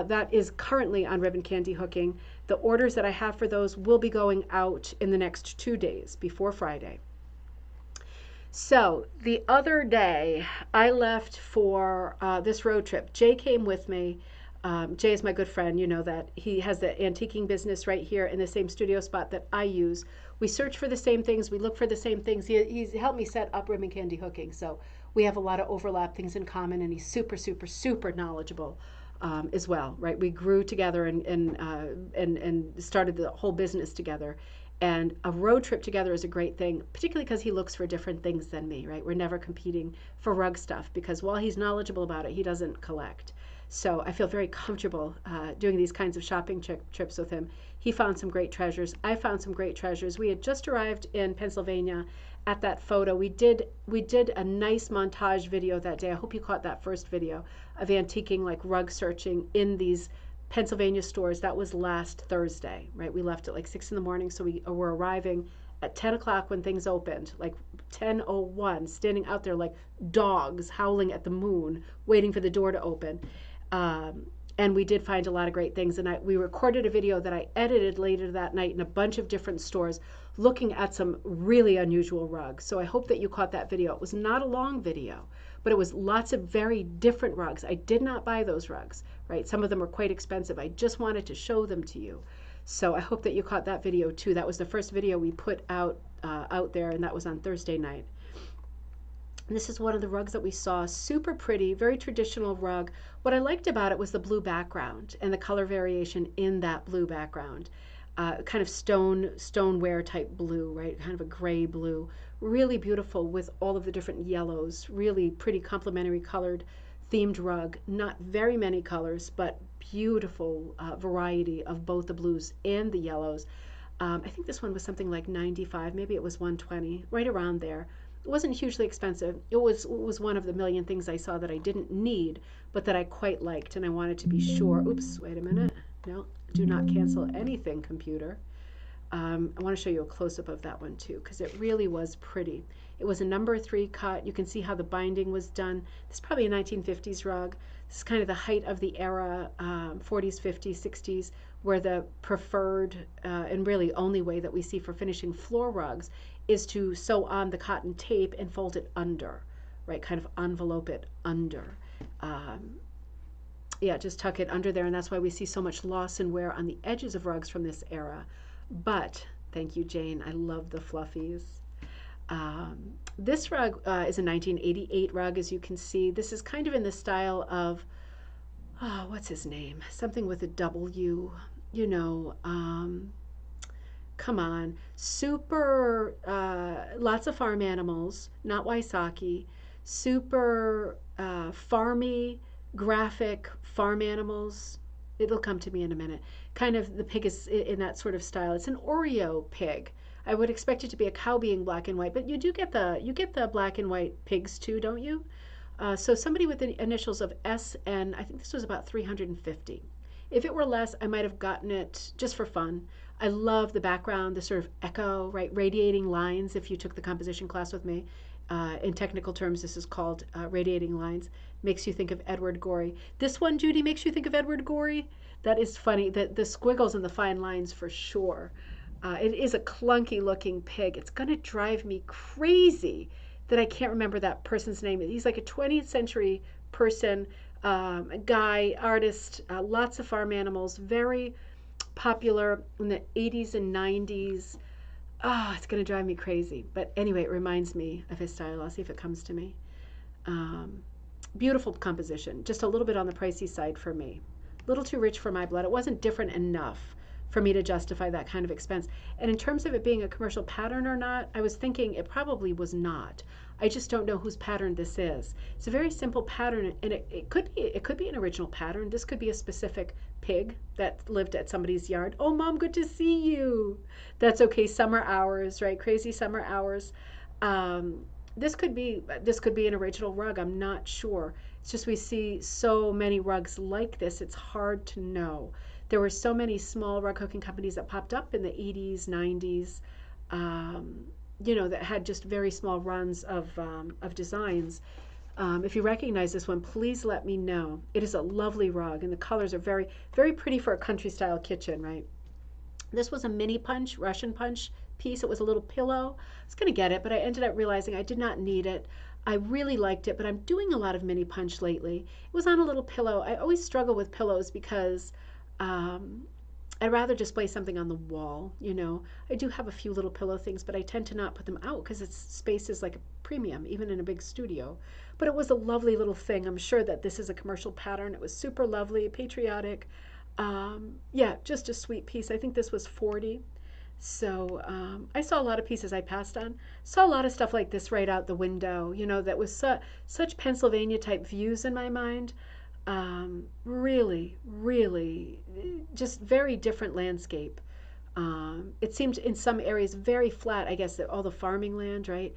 That is currently on Ribbon Candy Hooking. The orders that I have for those will be going out in the next 2 days before Friday. So the other day I left for this road trip. Jay came with me. Jay is my good friend, you know that. He has the antiquing business right here in the same studio spot that I use. We search for the same things. We look for the same things. He's helped me set up Ribbon Candy Hooking. So we have a lot of overlap, things in common, and he's super, super, super knowledgeable as well, right? We grew together and started the whole business together. And a road trip together is a great thing, particularly because he looks for different things than me, right? We're never competing for rug stuff because while he's knowledgeable about it, he doesn't collect. So I feel very comfortable doing these kinds of shopping trips with him. He found some great treasures. I found some great treasures. We had just arrived in Pennsylvania at that photo. We did a nice montage video that day. I hope you caught that first video of antiquing, like rug searching in these Pennsylvania stores. That was last Thursday, right? We left at like 6 in the morning, so we were arriving at 10 o'clock when things opened, like 10:01, standing out there like dogs howling at the moon, waiting for the door to open. And we did find a lot of great things. And we recorded a video that I edited later that night in a bunch of different stores looking at some really unusual rugs. So I hope that you caught that video. It was not a long video, but it was lots of very different rugs. I did not buy those rugs, right? Some of them were quite expensive. I just wanted to show them to you. So I hope that you caught that video too. That was the first video we put out there, and that was on Thursday night. And this is one of the rugs that we saw. Super pretty, very traditional rug. What I liked about it was the blue background and the color variation in that blue background. Kind of stoneware type blue, right? Kind of a gray blue. Really beautiful with all of the different yellows. Really pretty complementary colored themed rug. Not very many colors, but beautiful variety of both the blues and the yellows. I think this one was something like $95, maybe it was $120, right around there. It wasn't hugely expensive. It was one of the million things I saw that I didn't need, but that I quite liked, and I wanted to be sure. Oops, wait a minute. No, do not cancel anything, computer. I want to show you a close-up of that one too, because it really was pretty. It was a number 3 cut. You can see how the binding was done. This is probably a 1950s rug. This is kind of the height of the era, 40s, 50s, 60s, where the preferred and really only way that we see for finishing floor rugs is to sew on the cotton tape and fold it under, right? Kind of envelope it under. Yeah, just tuck it under there, and that's why we see so much loss and wear on the edges of rugs from this era. But, thank you, Jane, I love the fluffies. This rug is a 1988 rug, as you can see. This is kind of in the style of, oh, what's his name? Something with a W. You know, come on. Super, lots of farm animals, not Waisaki. Super farmy, graphic farm animals. It'll come to me in a minute. Kind of the pig is in that sort of style. It's an Oreo pig. I would expect it to be a cow being black and white, but you get the black and white pigs too, don't you? So somebody with the initials of SN, I think this was about 350. If it were less, I might have gotten it just for fun. I love the background, the sort of echo, right? Radiating lines, if you took the composition class with me. In technical terms, this is called radiating lines. Makes you think of Edward Gorey. This one, Judy, makes you think of Edward Gorey. That is funny. The squiggles and the fine lines for sure. It is a clunky looking pig. It's going to drive me crazy that I can't remember that person's name. He's like a 20th century person, a guy, artist, lots of farm animals, very popular in the 80s and 90s. Oh, it's going to drive me crazy. But anyway, it reminds me of his style. I'll see if it comes to me. Um, Beautiful composition, just a little bit on the pricey side for me. A little too rich for my blood. It wasn't different enough for me to justify that kind of expense. And in terms of it being a commercial pattern or not, I was thinking it probably was not. I just don't know whose pattern this is. It's a very simple pattern, and it could be an original pattern. This could be a specific pig that lived at somebody's yard. Oh, Mom, good to see you. That's okay. Summer hours, right? Crazy summer hours. Um, this could be an original rug. I'm not sure. It's just we see so many rugs like this. It's hard to know. There were so many small rug hooking companies that popped up in the 80s, 90s, that had just very small runs of designs. If you recognize this one, please let me know. It is a lovely rug, and the colors are very, very pretty for a country style kitchen, right? This was a mini punch, Russian punch piece. It was a little pillow. I was going to get it, but I ended up realizing I did not need it. I really liked it, but I'm doing a lot of mini punch lately. It was on a little pillow. I always struggle with pillows because I'd rather display something on the wall. I do have a few little pillow things, but I tend to not put them out because its space is like a premium, even in a big studio. But it was a lovely little thing. I'm sure that this is a commercial pattern. It was super lovely, patriotic. Yeah, just a sweet piece. I think this was 40. So I saw a lot of pieces I passed on. Saw a lot of stuff like this right out the window, that was such Pennsylvania type views in my mind. Really, really, just very different landscape. It seemed in some areas very flat, I guess, all the farming land, right?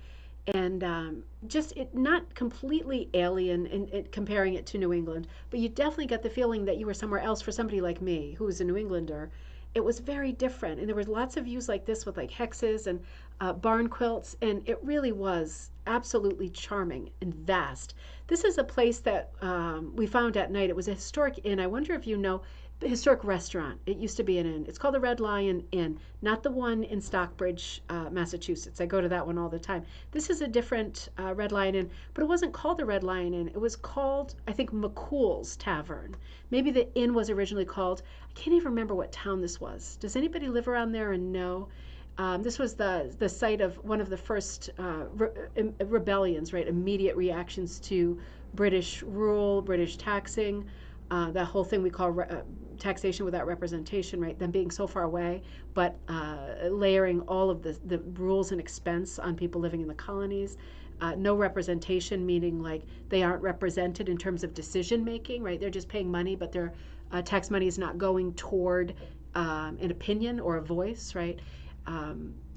And just it not completely alien in comparing it to New England, but you definitely got the feeling that you were somewhere else for somebody like me, who was a New Englander. It was very different, and there were lots of views like this with like hexes and barn quilts, and it really was absolutely charming and vast. This is a place that we found at night. It was a historic inn. I wonder if you know the historic restaurant. It used to be an inn. It's called the Red Lion Inn, not the one in Stockbridge, Massachusetts. I go to that one all the time. This is a different Red Lion Inn, but it wasn't called the Red Lion Inn. It was called, I think, McCool's Tavern. Maybe the inn was originally called, I can't even remember what town this was. Does anybody live around there and know? This was the site of one of the first rebellions, right? Immediate reactions to British rule, British taxing. That whole thing we call taxation without representation, right? Them being so far away, but layering all of the rules and expense on people living in the colonies. No representation, meaning like they aren't represented in terms of decision making, right? They're just paying money, but their tax money is not going toward an opinion or a voice, right?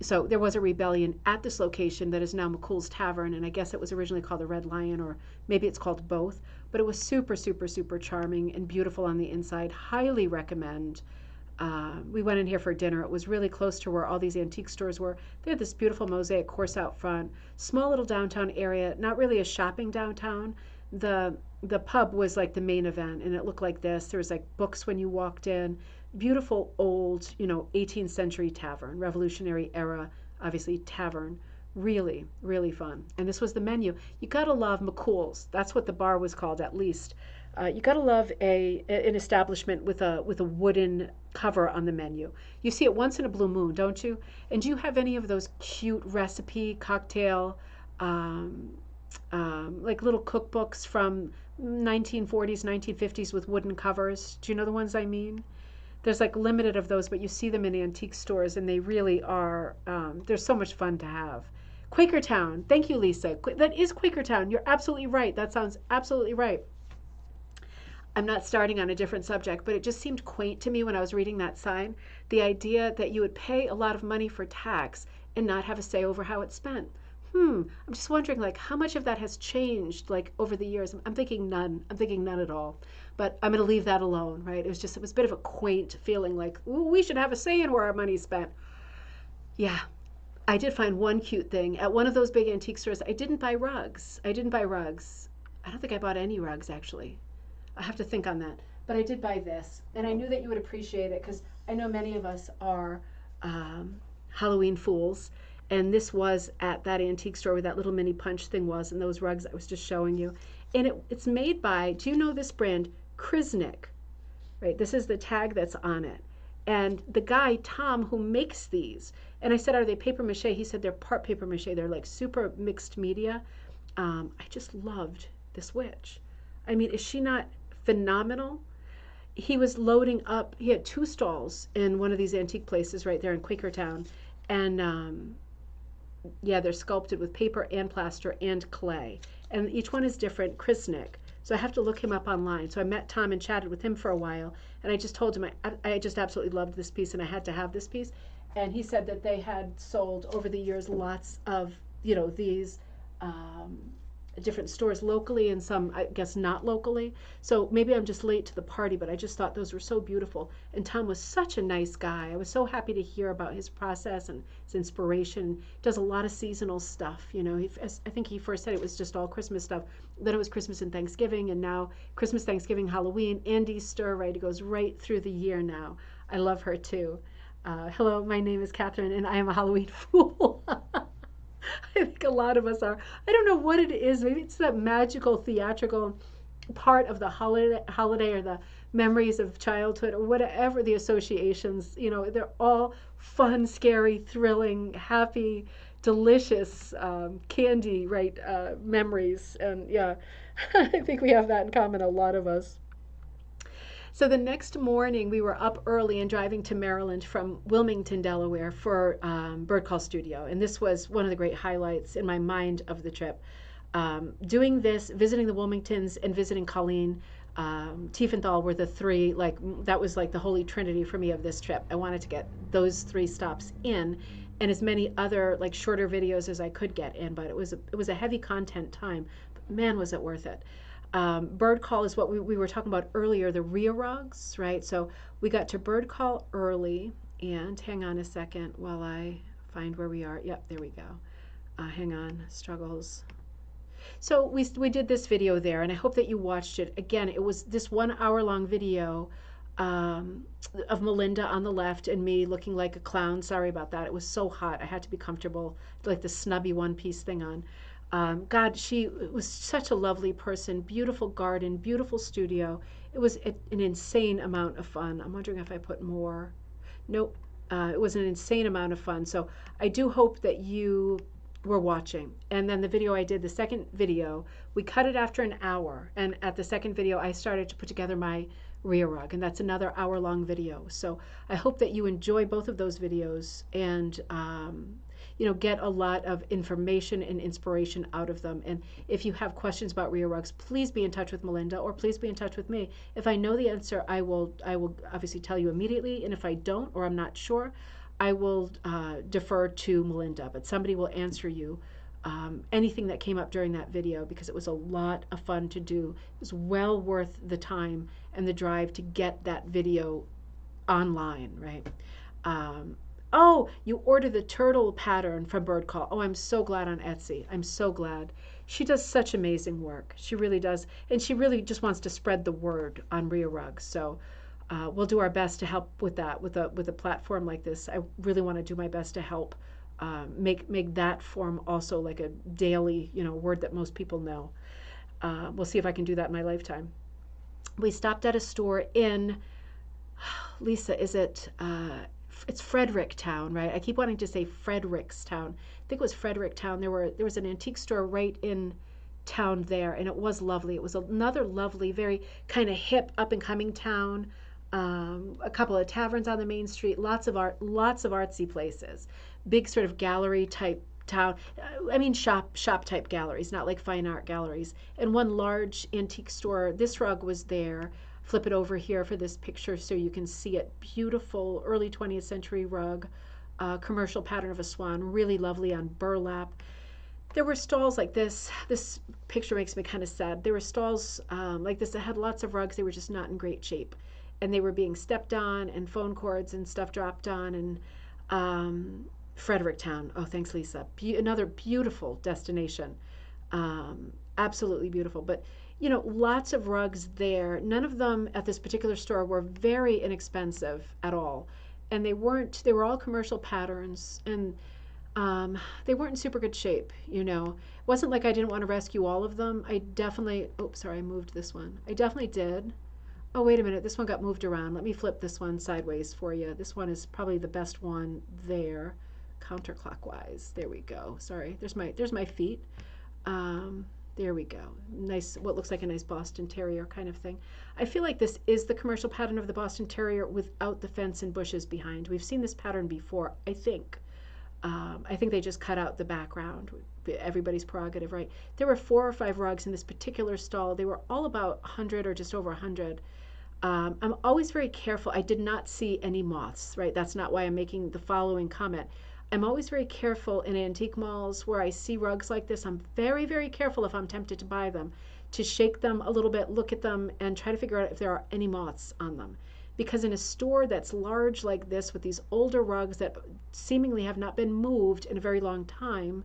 So there was a rebellion at this location that is now McCool's Tavern, and I guess it was originally called the Red Lion, or maybe it's called both. But it was super, super, super charming and beautiful on the inside. Highly recommend. We went in here for dinner. It was really close to where all these antique stores were. They had this beautiful mosaic course out front. Small little downtown area, not really a shopping downtown. The pub was like the main event, and it looked like this. There was like books when you walked in. Beautiful old, 18th century tavern, Revolutionary era, obviously tavern. Really, really fun. And this was the menu. You gotta love McCool's. That's what the bar was called, at least. You gotta love an establishment with a wooden cover on the menu. You see it once in a blue moon, don't you? And do you have any of those cute recipe cocktail like little cookbooks from 1940s, 1950s with wooden covers. Do you know the ones I mean? There's like limited of those, but you see them in antique stores, and they really are. They're so much fun to have. Quakertown. Thank you, Lisa. That is Quakertown. You're absolutely right. That sounds absolutely right. I'm not starting on a different subject, but it just seemed quaint to me when I was reading that sign. The idea that you would pay a lot of money for tax and not have a say over how it's spent. I'm just wondering, like, how much of that has changed, like, over the years. I'm thinking none. I'm thinking none at all. But I'm going to leave that alone, right? It was a bit of a quaint feeling, like, ooh, we should have a say in where our money's spent. Yeah, I did find one cute thing at one of those big antique stores. I didn't buy rugs. I didn't buy rugs. I don't think I bought any rugs, actually. I have to think on that. But I did buy this, and I knew that you would appreciate it because I know many of us are Halloween fools. And this was at that antique store where that little mini punch thing was, and those rugs I was just showing you. And it's made by, do you know this brand? Krisnik, right? This is the tag that's on it. And the guy, Tom, who makes these, and I said, are they paper mache? He said they're part paper mache. They're like super mixed media. I just loved this witch. I mean, is she not phenomenal? He was loading up, he had 2 stalls in one of these antique places right there in Quakertown. And yeah, they're sculpted with paper and plaster and clay. And each one is different. Krisnik. So I have to look him up online. So I met Tom and chatted with him for a while. And I just told him I just absolutely loved this piece and I had to have this piece. And he said that they had sold over the years lots of, these different stores locally and some, I guess, not locally. So maybe I'm just late to the party, but I just thought those were so beautiful. And Tom was such a nice guy. I was so happy to hear about his process and his inspiration. Does a lot of seasonal stuff. I think he first said it was just all Christmas stuff. Then it was Christmas and Thanksgiving, and now Christmas, Thanksgiving, Halloween, and Easter, right? It goes right through the year now. I love her too. Hello, my name is Catherine, and I am a Halloween fool. I think a lot of us are. I don't know what it is. Maybe it's that magical, theatrical part of the holiday or the memories of childhood or whatever the associations. They're all fun, scary, thrilling, happy, delicious candy, right? Memories. And yeah, I think we have that in common, a lot of us. So the next morning, we were up early and driving to Maryland from Wilmington, Delaware for Bird Call Studio. And this was one of the great highlights in my mind of the trip. Doing this, visiting the Wilmingtons and visiting Colleen Tiefenthal were the 3, that was like the holy trinity for me of this trip. I wanted to get those 3 stops in and as many other shorter videos as I could get in, but it was a heavy content time. But man, was it worth it. Bird Call is what we were talking about earlier, the Rhea rugs, right? So we got to Bird Call early, and hang on a second while I find where we are. Yep, there we go. Hang on, struggles. So we did this video there, and I hope that you watched it. Again, it was this 1-hour-long video of Melinda on the left and me looking like a clown. Sorry about that. It was so hot. I had to be comfortable, like the snubby one-piece thing on. God, she was such a lovely person, beautiful garden, beautiful studio. It was an insane amount of fun. I'm wondering if I put more. Nope. It was an insane amount of fun. So I do hope that you were watching. And then the video I did, the second video, we cut it after an hour. And at the second video, I started to put together my Rhea rug. And that's another hour-long video. So I hope that you enjoy both of those videos and get a lot of information and inspiration out of them. And if you have questions about Rhea rugs, please be in touch with Melinda or please be in touch with me. If I know the answer, I will obviously tell you immediately. And if I don't or I'm not sure, I will defer to Melinda. But somebody will answer you anything that came up during that video because it was a lot of fun to do. It was well worth the time and the drive to get that video online, right? Oh, you ordered the turtle pattern from Bird Call. Oh, I'm so glad on Etsy. I'm so glad. She does such amazing work. She really does. And she really just wants to spread the word on Rhea rugs. So we'll do our best to help with that. With a platform like this, I really want to do my best to help make that form also like a daily, word that most people know. We'll see if I can do that in my lifetime. We stopped at a store in, Lisa, is it... it's Fredericktown, right? I keep wanting to say Frederickstown. I think it was Fredericktown. There was an antique store right in town there, and it was lovely. It was another lovely, very kind of hip, up and coming town. A couple of taverns on the main street, lots of art, lots of artsy places, big sort of gallery type town. I mean shop type galleries, not like fine art galleries. And one large antique store. This rug was there. Flip it over here for this picture so you can see it. Beautiful early 20th century rug, commercial pattern of a swan, really lovely on burlap. There were stalls like this. This picture makes me kind of sad. There were stalls like this that had lots of rugs. They were just not in great shape. And they were being stepped on, and phone cords and stuff dropped on. And Fredericktown. Oh, thanks, Lisa. Another beautiful destination. Absolutely beautiful. But, you know, lots of rugs there. None of them at this particular store were very inexpensive at all. And they were all commercial patterns. And they weren't in super good shape, you know. It wasn't like I didn't want to rescue all of them. I definitely, oops, sorry, I moved this one. I definitely did. Oh, wait a minute, this one got moved around. Let me flip this one sideways for you. This one is probably the best one there, counterclockwise. There we go. Sorry, there's my feet. There we go. Nice, what looks like a nice Boston Terrier kind of thing. I feel like this is the commercial pattern of the Boston Terrier without the fence and bushes behind. We've seen this pattern before, I think. I think they just cut out the background. Everybody's prerogative, right? There were 4 or 5 rugs in this particular stall. They were all about 100 or just over 100. I'm always very careful. I did not see any moths, right? That's not why I'm making the following comment. I'm always very careful in antique malls where I see rugs like this. I'm very, very careful if I'm tempted to buy them, to shake them a little bit, look at them, and try to figure out if there are any moths on them. Because in a store that's large like this with these older rugs that seemingly have not been moved in a very long time,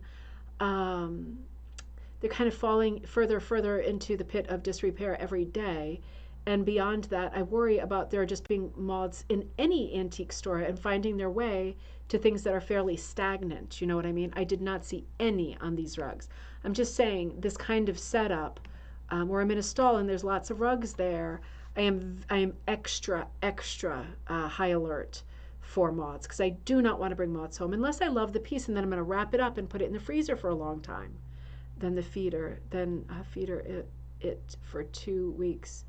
they're kind of falling further into the pit of disrepair every day. And beyond that, I worry about there just being moths in any antique store and finding their way to things that are fairly stagnant. You know what I mean? I did not see any on these rugs. I'm just saying this kind of setup where I'm in a stall and there's lots of rugs there, I am extra high alert for moths, because I do not want to bring moths home unless I love the piece, and then I'm going to wrap it up and put it in the freezer for a long time. Then feeder it for 2 weeks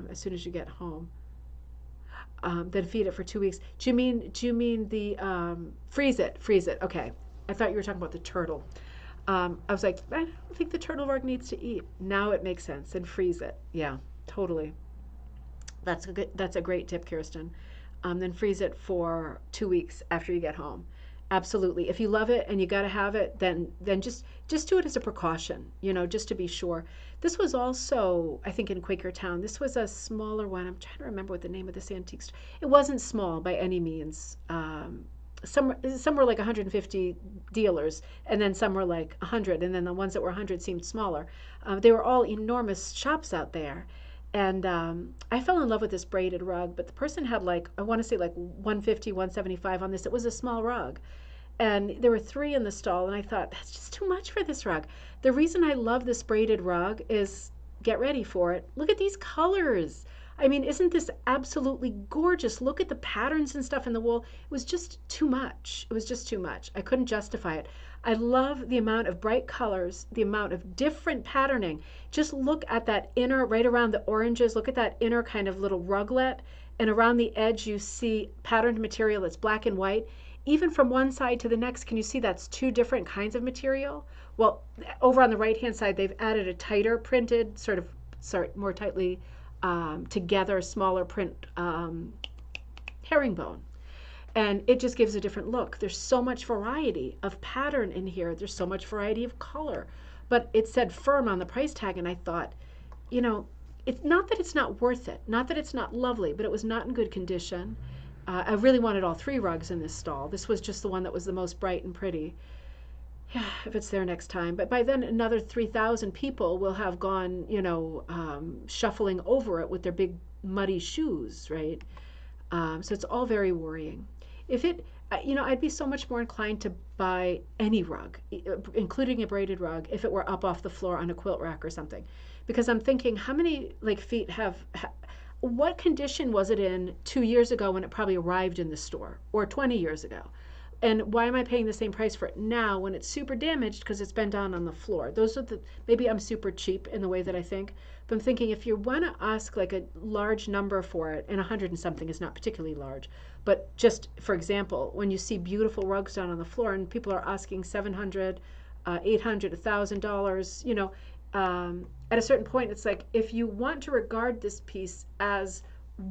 as soon as you get home. Then feed it for 2 weeks. Do you mean the freeze it? Okay. I thought you were talking about the turtle. I was like, I don't think the turtle rug needs to eat. Now it makes sense. And freeze it. Yeah, totally. That's a great tip, Kirsten. Then freeze it for 2 weeks after you get home. Absolutely. If you love it and you got to have it, then just do it as a precaution, you know, just to be sure. This was also, I think, in Quakertown. This was a smaller one. I'm trying to remember what the name of this antique store. It wasn't small by any means. Some were like 150 dealers, and then some were like 100, and then the ones that were 100 seemed smaller. They were all enormous shops out there. And I fell in love with this braided rug, but the person had like, I want to say like 150, 175 on this. It was a small rug. And there were 3 in the stall, and I thought, that's just too much for this rug. The reason I love this braided rug is, get ready for it. Look at these colors. I mean, isn't this absolutely gorgeous? Look at the patterns and stuff in the wool. It was just too much. It was just too much. I couldn't justify it. I love the amount of bright colors, the amount of different patterning. Just look at that inner, right around the oranges, look at that inner kind of little ruglet, and around the edge you see patterned material that's black and white. Even from one side to the next, can you see that's 2 different kinds of material? Well, over on the right-hand side, they've added a tighter printed, more tightly together, smaller print herringbone. And it just gives a different look. There's so much variety of pattern in here. There's so much variety of color. But it said firm on the price tag, and I thought, you know, it's not that it's not worth it, not that it's not lovely, but it was not in good condition. I really wanted all 3 rugs in this stall. This was just the one that was the most bright and pretty. Yeah, if it's there next time. But by then, another 3,000 people will have gone, you know, shuffling over it with their big muddy shoes, right? So it's all very worrying. If it, you know, I'd be so much more inclined to buy any rug, including a braided rug, if it were up off the floor on a quilt rack or something. Because I'm thinking, how many like feet what condition was it in 2 years ago when it probably arrived in the store, or 20 years ago? And why am I paying the same price for it now when it's super damaged because it's been down on the floor? Those are maybe I'm super cheap in the way that I think, but I'm thinking if you want to ask like a large number for it, and 100 and something is not particularly large, but just for example, when you see beautiful rugs down on the floor and people are asking 700, 800, $1,000, at a certain point, it's like if you want to regard this piece as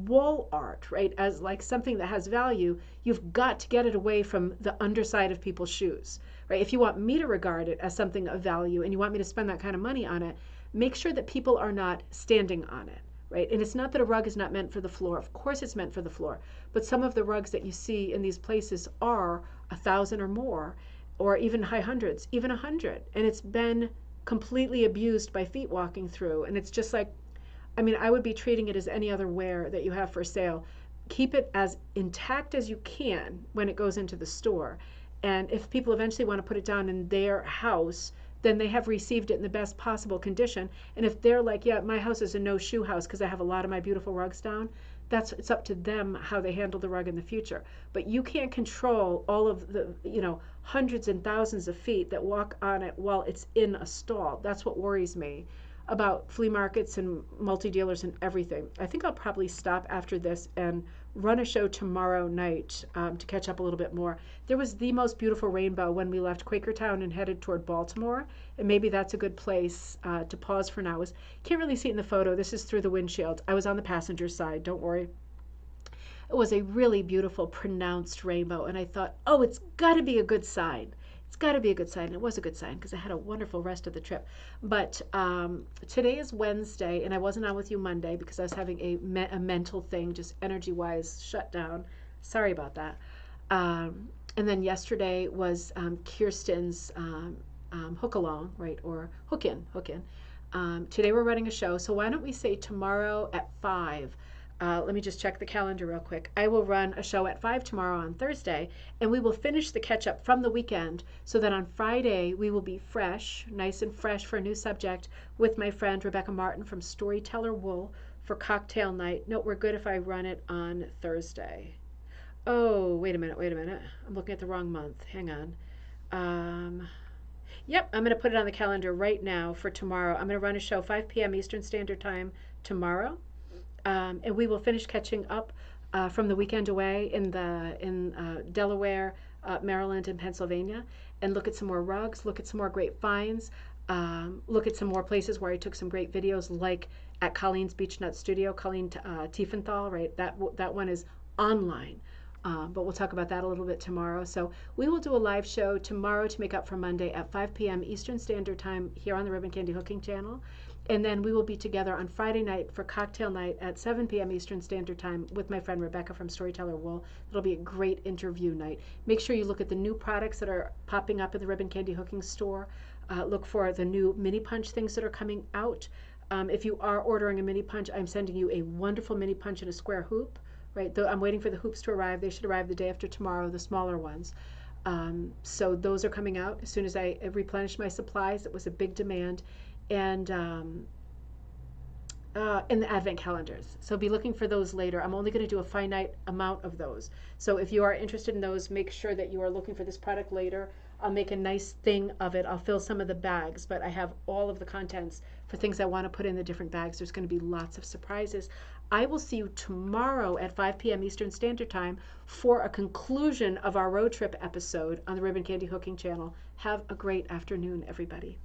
wall art, right, as like something that has value, you've got to get it away from the underside of people's shoes, right? If you want me to regard it as something of value and you want me to spend that kind of money on it, make sure that people are not standing on it, right? And it's not that a rug is not meant for the floor. Of course it's meant for the floor. But some of the rugs that you see in these places are 1,000 or more, or even high hundreds, even 100. And it's been completely abused by feet walking through. And it's just like, I would be treating it as any other ware that you have for sale. Keep it as intact as you can when it goes into the store. And if people eventually want to put it down in their house, then they have received it in the best possible condition. And if they're like, yeah, my house is a no-shoe house because I have a lot of my beautiful rugs down, it's up to them how they handle the rug in the future. But you can't control all of the, hundreds and thousands of feet that walk on it while it's in a stall. That's what worries me about flea markets and multi-dealers and everything. I think I'll probably stop after this and run a show tomorrow night to catch up a little bit more. There was the most beautiful rainbow when we left Quakertown and headed toward Baltimore, and maybe that's a good place to pause for now. Can't really see it in the photo. This is through the windshield. I was on the passenger side, don't worry. It was a really beautiful, pronounced rainbow, and I thought, oh, it's got to be a good sign. It's got to be a good sign. It was a good sign because I had a wonderful rest of the trip. But today is Wednesday, and I wasn't on with you Monday because I was having a mental thing, just energy-wise, shut down. Sorry about that. And then yesterday was Kirsten's Hookalong, right, or Hook-In. Today we're running a show, so why don't we say tomorrow at 5? Let me just check the calendar real quick. I will run a show at 5 tomorrow on Thursday, and we will finish the catch-up from the weekend so that on Friday we will be fresh, nice and fresh for a new subject with my friend Rebecca Martin from Storyteller Wool for cocktail night. No, we're good if I run it on Thursday. Oh, wait a minute. I'm looking at the wrong month. Hang on. Yep, I'm going to put it on the calendar right now for tomorrow. I'm going to run a show 5 p.m. Eastern Standard Time tomorrow. And we will finish catching up from the weekend away in Delaware, Maryland, and Pennsylvania, and look at some more rugs, look at some more great finds, look at some more places where I took some great videos, like at Colleen's Beach Nut Studio, Colleen Tiefenthal, right? That one is online. But we'll talk about that a little bit tomorrow. So we will do a live show tomorrow to make up for Monday at 5 p.m. Eastern Standard Time here on the Ribbon Candy Hooking channel. And then we will be together on Friday night for cocktail night at 7 p.m. Eastern Standard Time with my friend Rebecca from Storyteller Wool. It'll be a great interview night. Make sure you look at the new products that are popping up in the Ribbon Candy Hooking store. Look for the new mini punch things that are coming out. If you are ordering a mini punch, I'm sending you a wonderful mini punch and a square hoop. Right, I'm waiting for the hoops to arrive. They should arrive the day after tomorrow, the smaller ones. So those are coming out as soon as I replenish my supplies. It was a big demand. And in the advent calendars. So be looking for those later. I'm only going to do a finite amount of those. So if you are interested in those, make sure that you are looking for this product later. I'll make a nice thing of it. I'll fill some of the bags, but I have all of the contents for things I want to put in the different bags. There's going to be lots of surprises. I will see you tomorrow at 5 p.m. Eastern Standard Time for a conclusion of our road trip episode on the Ribbon Candy Hooking channel. Have a great afternoon, everybody.